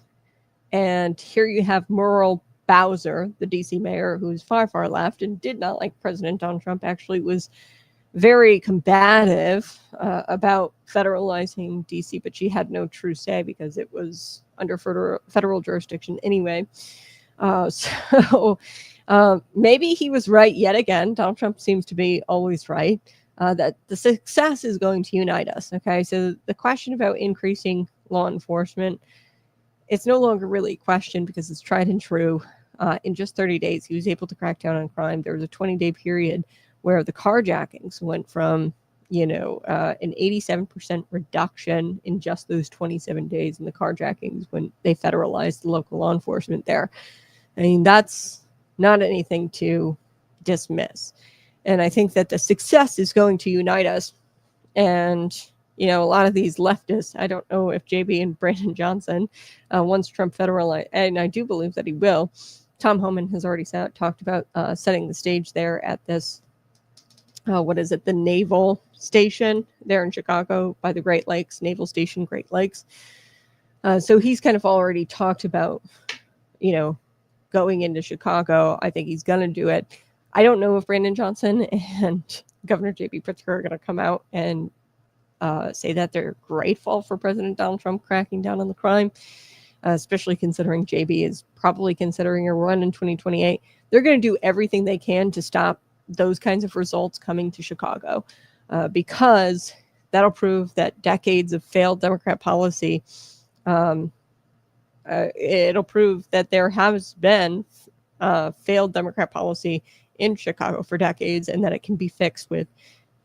And here you have Muriel Bowser, the DC mayor, who's far, far left and did not like President Donald Trump, actually was very combative about federalizing DC, but she had no true say because it was under federal jurisdiction anyway. Maybe he was right yet again. Donald Trump seems to be always right. That the success is going to unite us. Okay, so the question about increasing law enforcement, it's no longer really a question because it's tried and true. In just 30 days, he was able to crack down on crime. There was a 20-day period where the carjackings went from, an 87% reduction in just those 27 days in the carjackings when they federalized the local law enforcement there. I mean, that's not anything to dismiss. And I think that the success is going to unite us. And, a lot of these leftists, I don't know if JB and Brandon Johnson, once Trump federalized, and I do believe that he will, Tom Homan has already talked about setting the stage there at this, the naval station there in Chicago by the Great Lakes, Naval Station, Great Lakes. So he's kind of already talked about, going into Chicago. I think he's going to do it. I don't know if Brandon Johnson and Governor J.B. Pritzker are going to come out and say that they're grateful for President Donald Trump cracking down on the crime, especially considering J.B. is probably considering a run in 2028. They're going to do everything they can to stop those kinds of results coming to Chicago because that'll prove that decades of failed Democrat policy, it'll prove that there has been failed Democrat policy in Chicago for decades and that it can be fixed with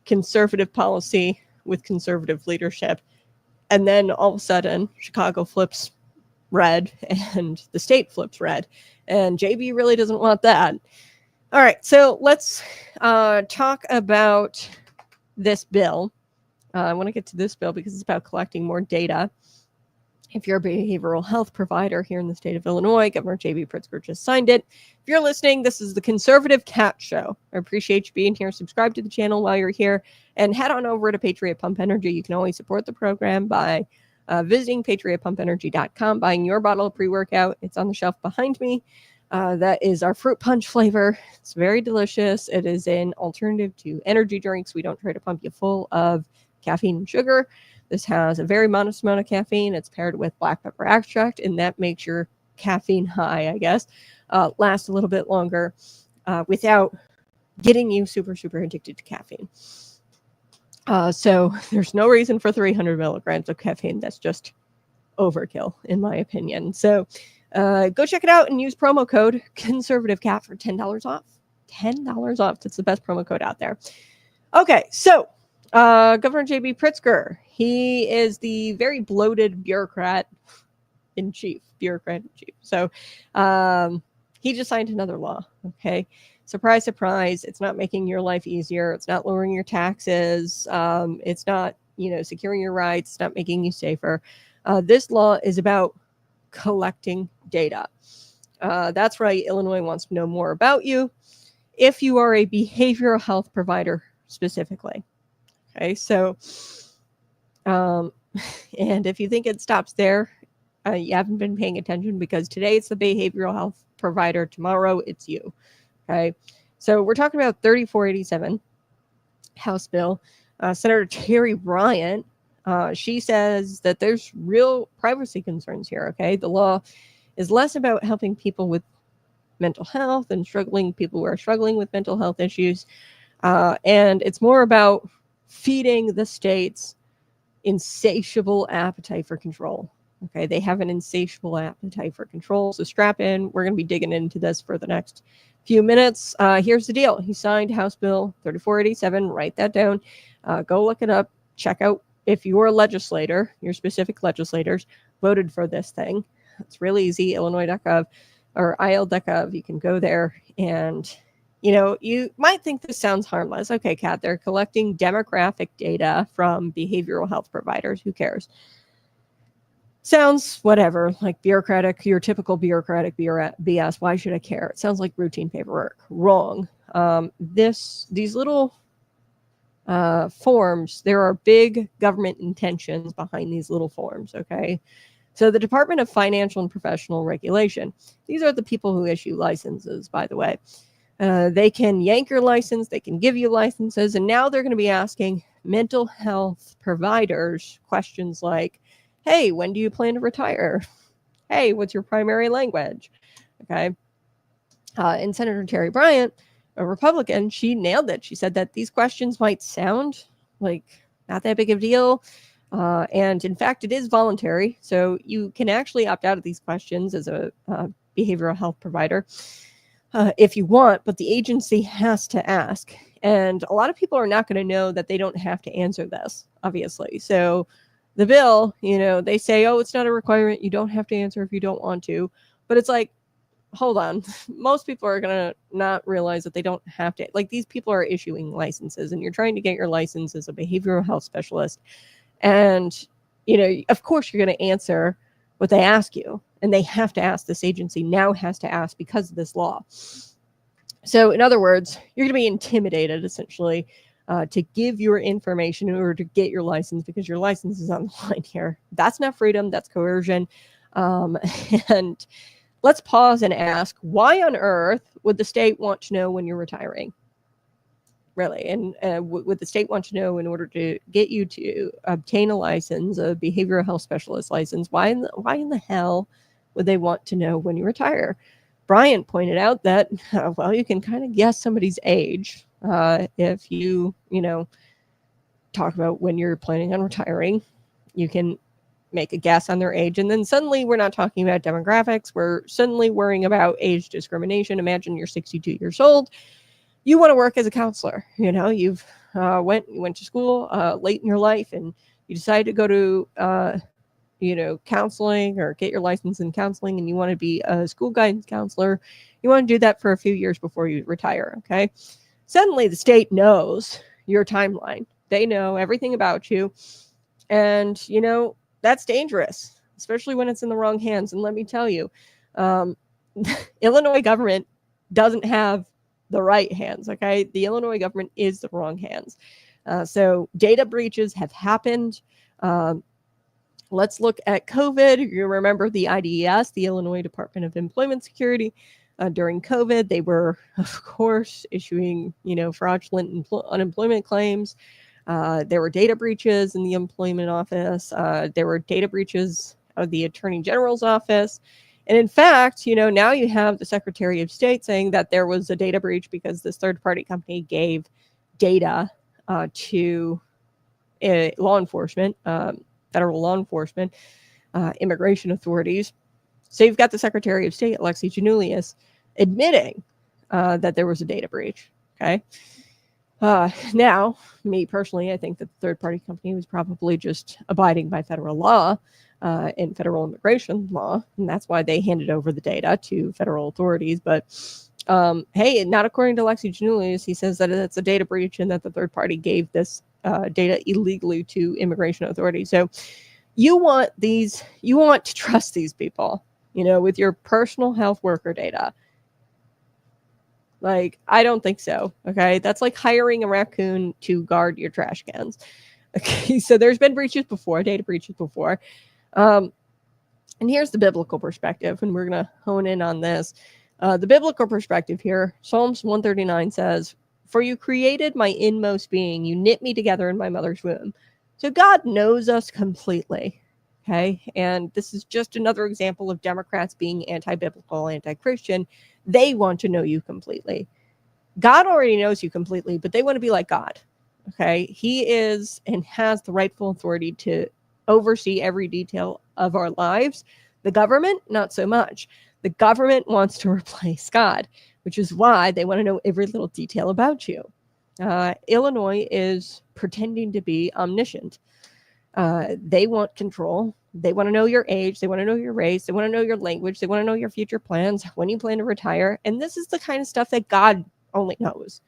conservative policy, with conservative leadership. And then all of a sudden, Chicago flips red and the state flips red. And JB really doesn't want that. All right, so let's talk about this bill. I want to get to this bill because it's about collecting more data. If you're a behavioral health provider here in the state of Illinois, Governor J.B. Pritzker just signed it. If you're listening, this is the Conservative Cat Show. I appreciate you being here. Subscribe to the channel while you're here and head on over to Patriot Pump Energy. You can always support the program by visiting patriotpumpenergy.com, buying your bottle of pre-workout. It's on the shelf behind me. That is our fruit punch flavor. It's very delicious. It is an alternative to energy drinks. We don't try to pump you full of caffeine and sugar. This has a very modest amount of caffeine. It's paired with black pepper extract, and that makes your caffeine high, I guess, last a little bit longer without getting you super, super addicted to caffeine. So there's no reason for 300 milligrams of caffeine. That's just overkill, in my opinion. So go check it out and use promo code ConservativeCat for $10 off. $10 off. That's the best promo code out there. Okay, so Governor J.B. Pritzker, he is the very bloated bureaucrat in chief. So he just signed another law, okay? Surprise, surprise. It's not making your life easier. It's not lowering your taxes. It's not, securing your rights. It's not making you safer. This law is about collecting data. That's right. Illinois wants to know more about you if you are a behavioral health provider specifically. Okay, so, and if you think it stops there, you haven't been paying attention, because today it's the behavioral health provider, tomorrow it's you. Okay, so we're talking about 3487 House bill. Senator Terry Bryant, she says that there's real privacy concerns here. Okay, the law is less about helping people with mental health and people who are struggling with mental health issues, and it's more about feeding the state's insatiable appetite for control. Okay, they have an insatiable appetite for control. So strap in. We're going to be digging into this for the next few minutes. Here's the deal. He signed House Bill 3487. Write that down. Go look it up. Check out if your legislator, your specific legislators, voted for this thing. It's really easy. Illinois.gov or il.gov. You can go there, and you might think this sounds harmless. Okay, Kat, they're collecting demographic data from behavioral health providers. Who cares? Sounds whatever, like bureaucratic, your typical bureaucratic BS. Why should I care? It sounds like routine paperwork. Wrong. These little forms, there are big government intentions behind these little forms, okay? So the Department of Financial and Professional Regulation, these are the people who issue licenses, by the way. They can yank your license, they can give you licenses, and now they're going to be asking mental health providers questions like, hey, when do you plan to retire? Hey, what's your primary language? Okay. And Senator Terry Bryant, a Republican, she nailed it. She said that these questions might sound like not that big of a deal. And in fact, it is voluntary. So you can actually opt out of these questions as a behavioral health provider if you want, but the agency has to ask. And a lot of people are not going to know that they don't have to answer this, obviously. So the bill, they say, oh, it's not a requirement. You don't have to answer if you don't want to. But it's like, hold on. Most people are going to not realize that they don't have to. Like, these people are issuing licenses, and you're trying to get your license as a behavioral health specialist. And, of course, you're going to answer what they ask you. And they have to ask. This agency now has to ask because of this law. So, in other words, you're going to be intimidated, essentially, to give your information in order to get your license, because your license is on the line here. That's not freedom. That's coercion. And let's pause and ask, why on earth would the state want to know when you're retiring? Really? And would the state want to know, in order to get you to obtain a license, a behavioral health specialist license, why in the hell would they want to know when you retire? Bryant pointed out that, well, you can kind of guess somebody's age if you talk about when you're planning on retiring. You can make a guess on their age, and then suddenly we're not talking about demographics. We're suddenly worrying about age discrimination. Imagine you're 62 years old. You want to work as a counselor. You've went to school late in your life, and you decided to go to counseling or get your license in counseling, and you want to be a school guidance counselor. You want to do that for a few years before you retire. Okay. Suddenly the state knows your timeline. They know everything about you. And, that's dangerous, especially when it's in the wrong hands. And let me tell you, Illinois government doesn't have the right hands. Okay. The Illinois government is the wrong hands. So data breaches have happened. Let's look at COVID. You remember the IDES, the Illinois Department of Employment Security. During COVID, they were, of course, issuing, fraudulent unemployment claims. There were data breaches in the employment office. There were data breaches of the Attorney General's office. And in fact, now you have the Secretary of State saying that there was a data breach because this third-party company gave data to law enforcement, federal law enforcement, immigration authorities. So you've got the Secretary of State, Alexi Janulius, admitting that there was a data breach. Okay. Now, me personally, I think that the third-party company was probably just abiding by federal law and federal immigration law, and that's why they handed over the data to federal authorities. But Hey, not according to Lexi Janulius. He says that it's a data breach and that the third party gave this data illegally to immigration authorities. So you want to trust these people, with your personal health worker data. Like, I don't think so. Okay. That's like hiring a raccoon to guard your trash cans. Okay. So there's been data breaches before. And here's the biblical perspective, and we're going to hone in on this. The biblical perspective here, Psalms 139 says, "For you created my inmost being. You knit me together in my mother's womb." So God knows us completely. Okay. And this is just another example of Democrats being anti-biblical, anti-Christian. They want to know you completely. God already knows you completely, but they want to be like God. Okay. He is and has the rightful authority to oversee every detail of our lives. The government, not so much. The government wants to replace God, which is why they want to know every little detail about you. Illinois is pretending to be omniscient. They want control. They want to know your age. They want to know your race. They want to know your language. They want to know your future plans, when you plan to retire. And this is the kind of stuff that God only knows.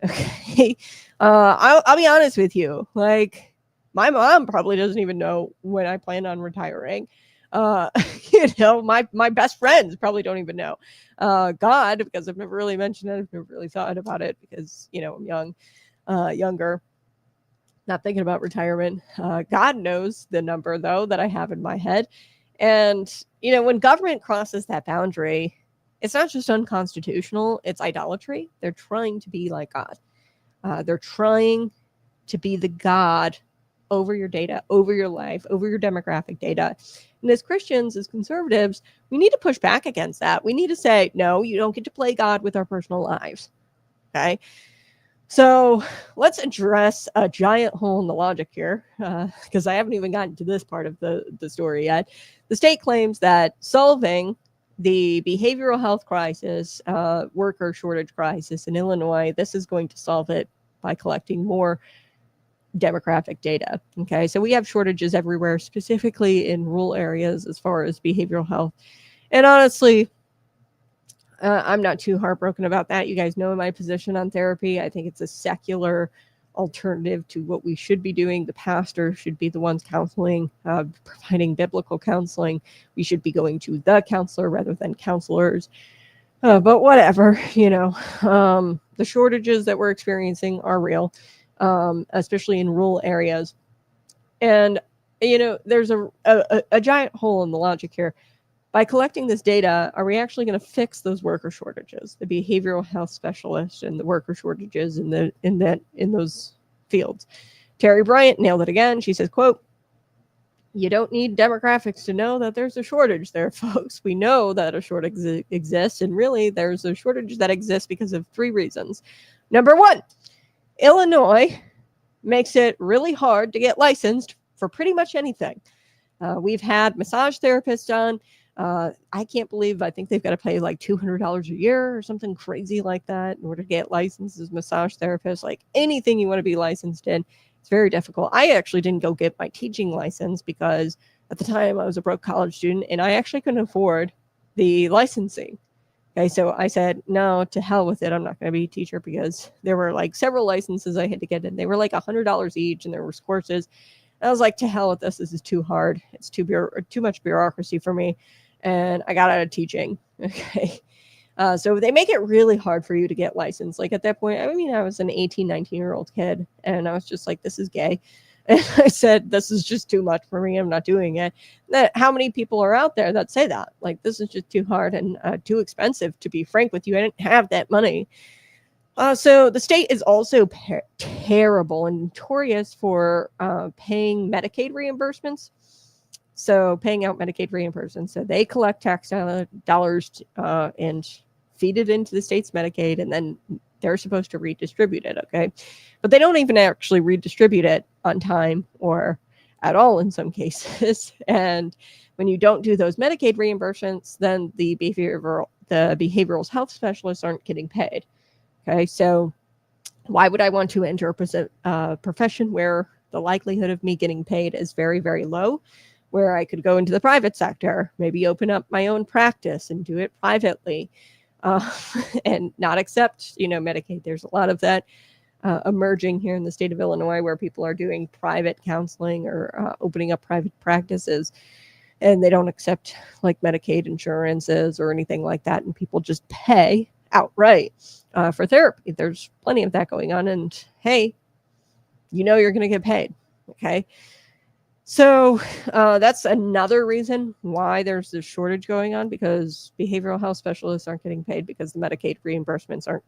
Okay. I'll be honest with you. Like, my mom probably doesn't even know when I plan on retiring. My best friends probably don't even know. God, because I've never really mentioned it. I've never really thought about it because, I'm younger, not thinking about retirement. God knows the number, though, that I have in my head. And, when government crosses that boundary, it's not just unconstitutional, it's idolatry. They're trying to be like God. They're trying to be the God over your data, over your life, over your demographic data. And as Christians, as conservatives, we need to push back against that. We need to say, no, you don't get to play God with our personal lives. Okay. So let's address a giant hole in the logic here, because I haven't even gotten to this part of the story yet. The state claims that solving the behavioral health crisis, worker shortage crisis in Illinois, this is going to solve it by collecting more demographic data. Okay, so we have shortages everywhere, specifically in rural areas as far as behavioral health. And honestly, I'm not too heartbroken about that. You guys know my position on therapy. I think it's a secular alternative to what we should be doing. The pastor should be the ones counseling, providing biblical counseling. We should be going to the counselor rather than counselors. But whatever, the shortages that we're experiencing are real, especially in rural areas. And, there's a giant hole in the logic here. By collecting this data, are we actually going to fix those worker shortages, the behavioral health specialists and the worker shortages in those fields? Terry Bryant nailed it again. She says, quote, "You don't need demographics to know that there's a shortage there, folks. We know that a shortage exists, and really there's a shortage that exists because of 3 reasons. Number 1, Illinois makes it really hard to get licensed for pretty much anything. We've had massage therapists on. I can't believe, I think they've got to pay like $200 a year or something crazy like that in order to get licensed as massage therapists. Like, anything you want to be licensed in, it's very difficult. I actually didn't go get my teaching license because at the time I was a broke college student and I actually couldn't afford the licensing. Okay, so I said, no, to hell with it. I'm not going to be a teacher because there were like several licenses I had to get in. They were like $100 each and there were courses. And I was like, to hell with this. This is too hard. It's too much bureaucracy for me. And I got out of teaching. Okay. So they make it really hard for you to get licensed. Like, at that point, I was an 18, 19-year-old kid and I was just like, this is gay. And I said, this is just too much for me. I'm not doing it. How many people are out there that say that? Like, this is just too hard and too expensive, to be frank with you. I didn't have that money. So the state is also terrible and notorious for paying Medicaid reimbursements. So paying out Medicaid reimbursements. So they collect tax dollars and feed it into the state's Medicaid, and then they're supposed to redistribute it. Okay. But they don't even actually redistribute it on time or at all in some cases. And when you don't do those Medicaid reimbursements, then the behavioral health specialists aren't getting paid. Okay. So why would I want to enter a profession where the likelihood of me getting paid is very, very low, where I could go into the private sector, maybe open up my own practice and do it privately? and not accept, Medicaid. There's a lot of that emerging here in the state of Illinois, where people are doing private counseling or opening up private practices, and they don't accept like Medicaid insurances or anything like that, and people just pay outright for therapy. There's plenty of that going on, and hey, you're going to get paid. Okay. So that's another reason why there's this shortage going on, because behavioral health specialists aren't getting paid because the Medicaid reimbursements aren't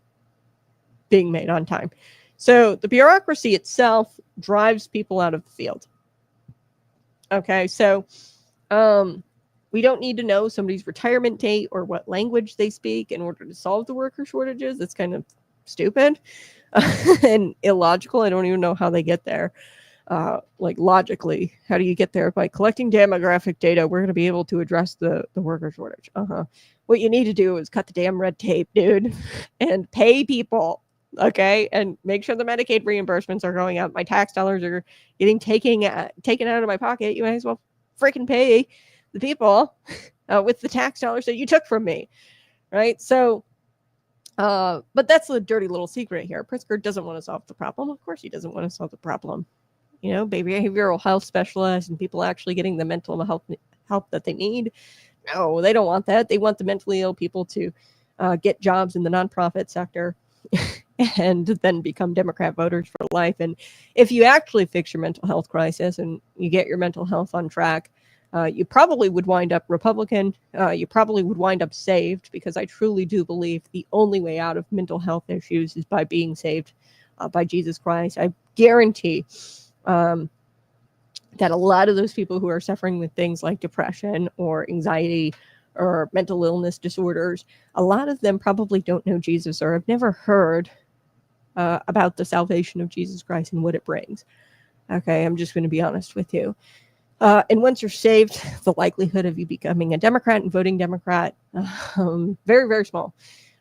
being made on time. So the bureaucracy itself drives people out of the field. Okay, so we don't need to know somebody's retirement date or what language they speak in order to solve the worker shortages. That's kind of stupid and illogical. I don't even know how they get there. Like logically, how do you get there? By collecting demographic data, we're going to be able to address the worker shortage. What you need to do is cut the damn red tape, dude, and pay people. Okay, and make sure the Medicaid reimbursements are going up. My tax dollars are getting taken out of my pocket. You might as well freaking pay the people with the tax dollars that you took from me, right? So, but that's the dirty little secret here. Pritzker doesn't want to solve the problem. Of course, he doesn't want to solve the problem. Behavioral health specialists and people actually getting the mental help that they need. No, they don't want that. They want the mentally ill people to get jobs in the nonprofit sector and then become Democrat voters for life. And if you actually fix your mental health crisis and you get your mental health on track, you probably would wind up Republican. You probably would wind up saved, because I truly do believe the only way out of mental health issues is by being saved by Jesus Christ. I guarantee that a lot of those people who are suffering with things like depression or anxiety or mental illness disorders, a lot of them probably don't know Jesus or have never heard about the salvation of Jesus Christ and what it brings. Okay, I'm just going to be honest with you. And once you're saved, the likelihood of you becoming a Democrat and voting Democrat, very, very small.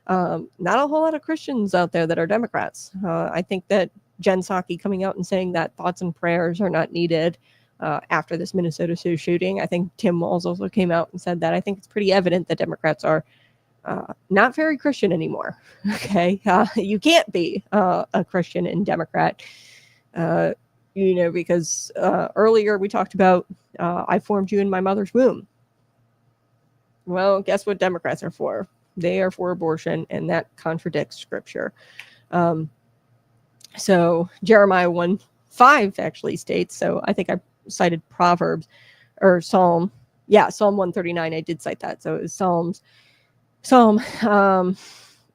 Not a whole lot of Christians out there that are Democrats. I think that Jen Psaki coming out and saying that thoughts and prayers are not needed after this Minnesota Sioux shooting. I think Tim Walz also came out and said that. I think it's pretty evident that Democrats are not very Christian anymore. Okay, you can't be a Christian and Democrat, because earlier we talked about I formed you in my mother's womb. Well, guess what Democrats are for? They are for abortion, and that contradicts Scripture. So Jeremiah 1:5 actually states. So I think I cited Proverbs or Psalm. Yeah, Psalm 139. I did cite that. So it was Psalm.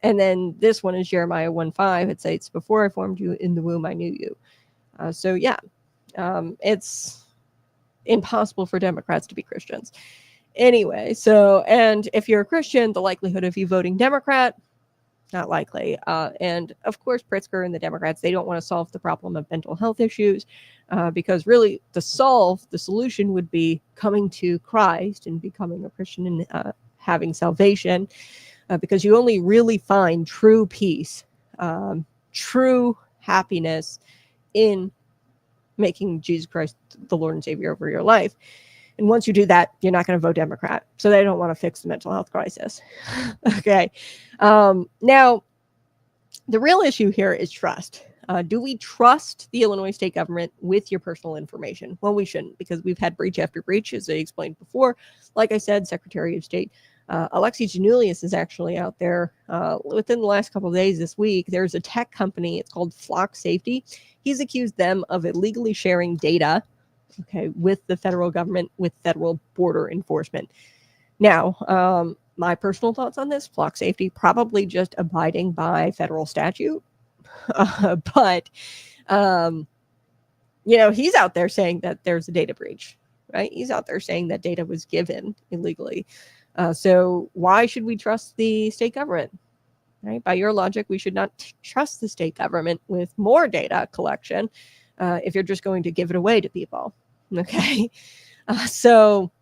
And then this one is Jeremiah 1:5. It says, "Before I formed you in the womb, I knew you." So yeah, it's impossible for Democrats to be Christians. Anyway, so, and if you're a Christian, the likelihood of you voting Democrat, not likely. And of course, Pritzker and the Democrats, they don't want to solve the problem of mental health issues because really the solution would be coming to Christ and becoming a Christian and having salvation, because you only really find true peace, true happiness in making Jesus Christ the Lord and Savior over your life. And once you do that, you're not going to vote Democrat. So they don't want to fix the mental health crisis. Okay. Now, the real issue here is trust. Do we trust the Illinois state government with your personal information? Well, we shouldn't, because we've had breach after breach, as I explained before. Like I said, Secretary of State Alexi Janulius is actually out there within the last couple of days this week. There's a tech company. It's called Flock Safety. He's accused them of illegally sharing data, okay, with the federal government, with federal border enforcement. Now, my personal thoughts on this: Flock Safety probably just abiding by federal statute, but he's out there saying that there's a data breach, right? He's out there saying that data was given illegally. So why should we trust the state government? Right? By your logic, we should not trust the state government with more data collection if you're just going to give it away to people. Okay, so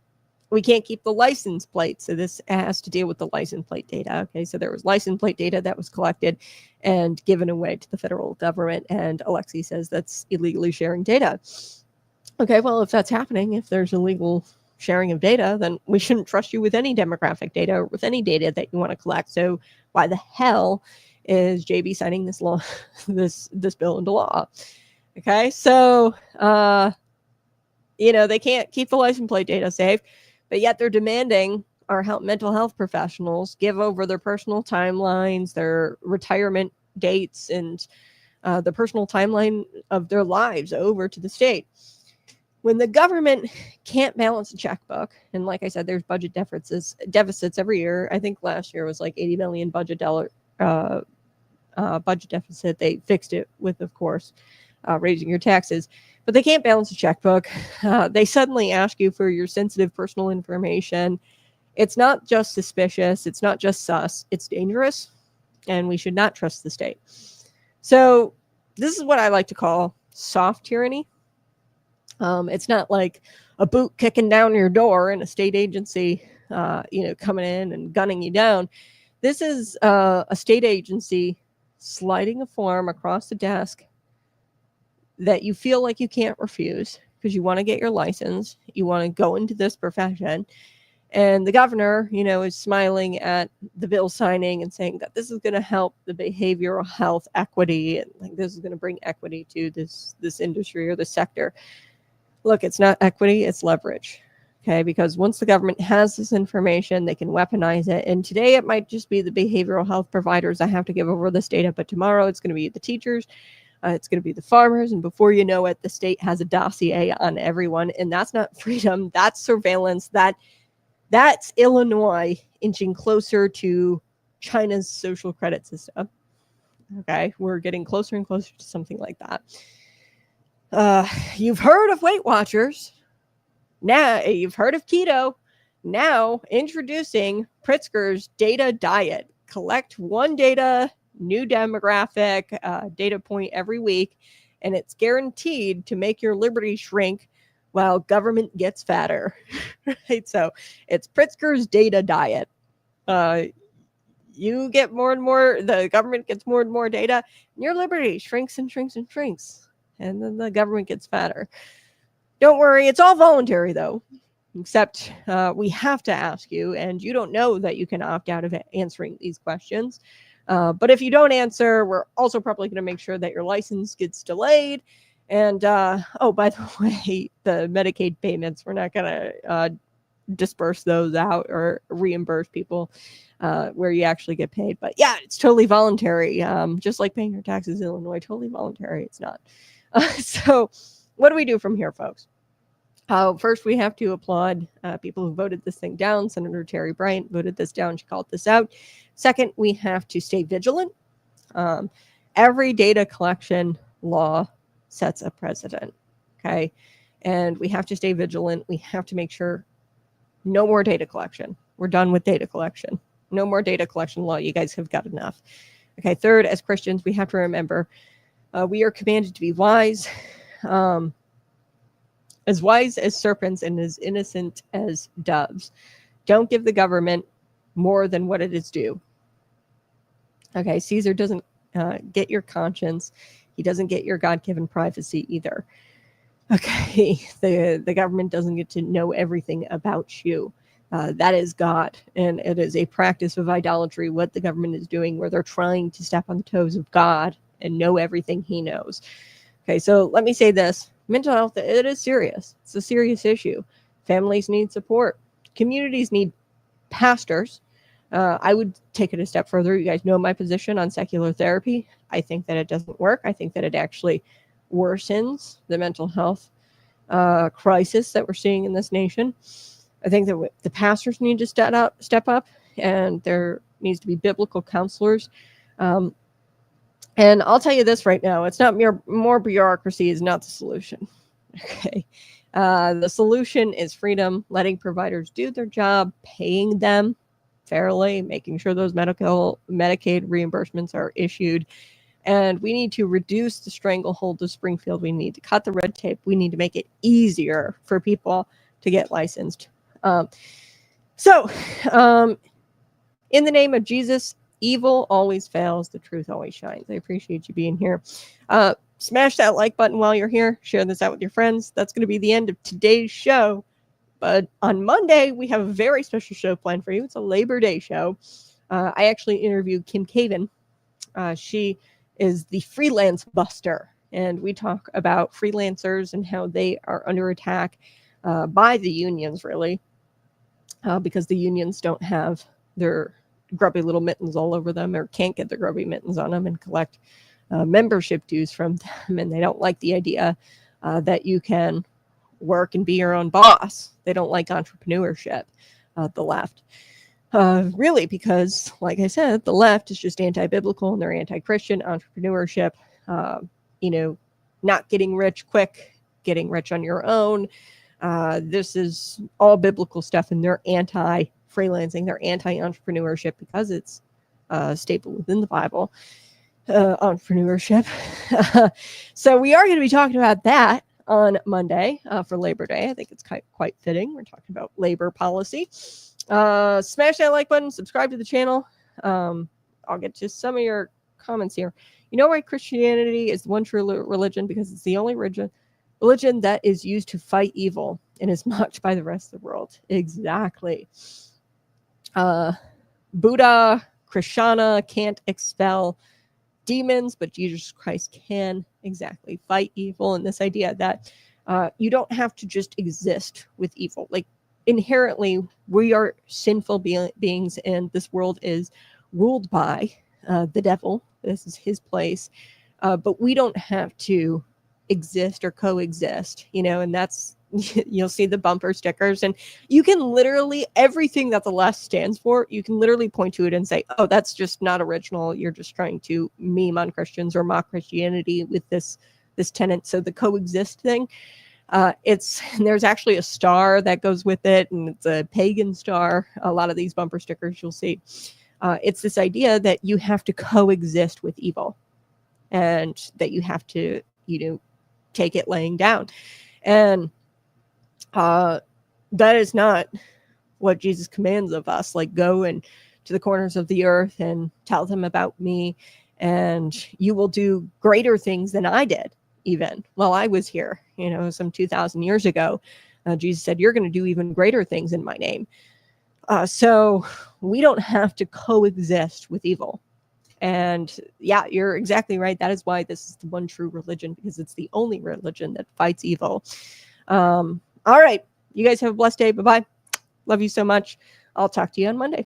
we can't keep the license plate. So this has to deal with the license plate data. Okay, so there was license plate data that was collected and given away to the federal government, and Alexi says that's illegally sharing data. Okay, well, if that's happening, if there's illegal sharing of data, then we shouldn't trust you with any demographic data or with any data that you want to collect. So why the hell is JB signing this law, this bill into law? Okay, so they can't keep the license plate data safe, but yet they're demanding our mental health professionals give over their personal timelines, their retirement dates, and the personal timeline of their lives over to the state. When the government can't balance a checkbook, and like I said, there's budget deficits every year. I think last year was like $80 million budget deficit. They fixed it with, of course, raising your taxes, but they can't balance a checkbook. They suddenly ask you for your sensitive personal information. It's not just suspicious. It's not just sus. It's dangerous, and we should not trust the state. So this is what I like to call soft tyranny. It's not like a boot kicking down your door in a state agency, coming in and gunning you down. This is a state agency sliding a form across the desk that you feel like you can't refuse because you want to get your license. You want to go into this profession. And the governor, is smiling at the bill signing and saying that this is going to help the behavioral health equity, and like this is going to bring equity to this industry or the sector. Look, it's not equity, it's leverage. Okay, because once the government has this information, they can weaponize it. And today it might just be the behavioral health providers that have to give over this data, but tomorrow it's going to be the teachers, it's going to be the farmers, and before you know it, the state has a dossier on everyone. And that's not freedom, that's surveillance. That's Illinois inching closer to China's social credit system. Okay, we're getting closer and closer to something like that. You've heard of Weight Watchers. Now you've heard of keto. Now introducing Pritzker's data diet. Collect one new demographic data point every week, and it's guaranteed to make your liberty shrink while government gets fatter. Right? So it's Pritzker's data diet. You get more and more, the government gets more and more data, and your liberty shrinks and shrinks and shrinks. And then the government gets fatter. Don't worry, it's all voluntary, though, except we have to ask you, and you don't know that you can opt out of answering these questions. But if you don't answer, we're also probably going to make sure that your license gets delayed. And, by the way, the Medicaid payments, we're not going to disperse those out or reimburse people where you actually get paid. But yeah, it's totally voluntary. Just like paying your taxes in Illinois, totally voluntary. It's not. So what do we do from here, folks? First, we have to applaud people who voted this thing down. Senator Terry Bryant voted this down. She called this out. Second, we have to stay vigilant. Every data collection law sets a precedent. Okay. And we have to stay vigilant. We have to make sure no more data collection. We're done with data collection. No more data collection law. You guys have got enough. Okay. Third, as Christians, we have to remember we are commanded to be wise as serpents and as innocent as doves. Don't give the government more than what it is due. Okay, Caesar doesn't get your conscience. He doesn't get your God-given privacy either. Okay, the government doesn't get to know everything about you. That is God, and it is a practice of idolatry, what the government is doing, where they're trying to step on the toes of God and know everything he knows. Okay, so let me say this. Mental health, it is serious. It's a serious issue. Families need support. Communities need pastors. I would take it a step further. You guys know my position on secular therapy. I think that it doesn't work. I think that it actually worsens the mental health crisis that we're seeing in this nation. I think that the pastors need to step up, and there needs to be biblical counselors. And I'll tell you this right now, it's not more bureaucracy is not the solution. Okay. The solution is freedom, letting providers do their job, paying them fairly, making sure those Medicaid reimbursements are issued. And we need to reduce the stranglehold of Springfield. We need to cut the red tape. We need to make it easier for people to get licensed. So, in the name of Jesus, evil always fails. The truth always shines. I appreciate you being here. Smash that like button while you're here. Share this out with your friends. That's going to be the end of today's show. But on Monday, we have a very special show planned for you. It's a Labor Day show. I actually interviewed Kim Caven. She is the freelance buster, and we talk about freelancers and how they are under attack by the unions, really, because the unions don't have their grubby little mittens all over them, or can't get their grubby mittens on them and collect membership dues from them, and they don't like the idea that you can work and be your own boss. They don't like entrepreneurship, the left. Really, because, like I said, the left is just anti-biblical and they're anti-Christian. Entrepreneurship, not getting rich quick, getting rich on your own. This is all biblical stuff, and they're anti-freelancing. They're anti-entrepreneurship because it's stapled within the Bible. Entrepreneurship. So we are going to be talking about that on Monday for Labor Day. I think it's quite fitting. We're talking about labor policy. Smash that like button, subscribe to the channel. I'll get to some of your comments here. You know why Christianity is the one true religion? Because it's the only religion that is used to fight evil and is mocked by the rest of the world. Exactly. Buddha, Krishna can't expel demons, but Jesus Christ can exactly fight evil. And this idea that you don't have to just exist with evil. Like, inherently, we are sinful beings, and this world is ruled by the devil. This is his place. But we don't have to exist or coexist, and that's, you'll see the bumper stickers, and you can literally, everything that the left stands for, you can literally point to it and say, oh, that's just not original. You're just trying to meme on Christians or mock Christianity with this tenet. So the coexist thing, there's actually a star that goes with it, and it's a pagan star. A lot of these bumper stickers you'll see. It's this idea that you have to coexist with evil, and that you have to, take it laying down. And that is not what Jesus commands of us. Like, go and to the corners of the earth and tell them about me, and you will do greater things than I did. Even while I was here, some 2,000 years ago, Jesus said, you're going to do even greater things in my name. So we don't have to coexist with evil. And yeah, you're exactly right. That is why this is the one true religion, because it's the only religion that fights evil. All right. You guys have a blessed day. Bye-bye. Love you so much. I'll talk to you on Monday.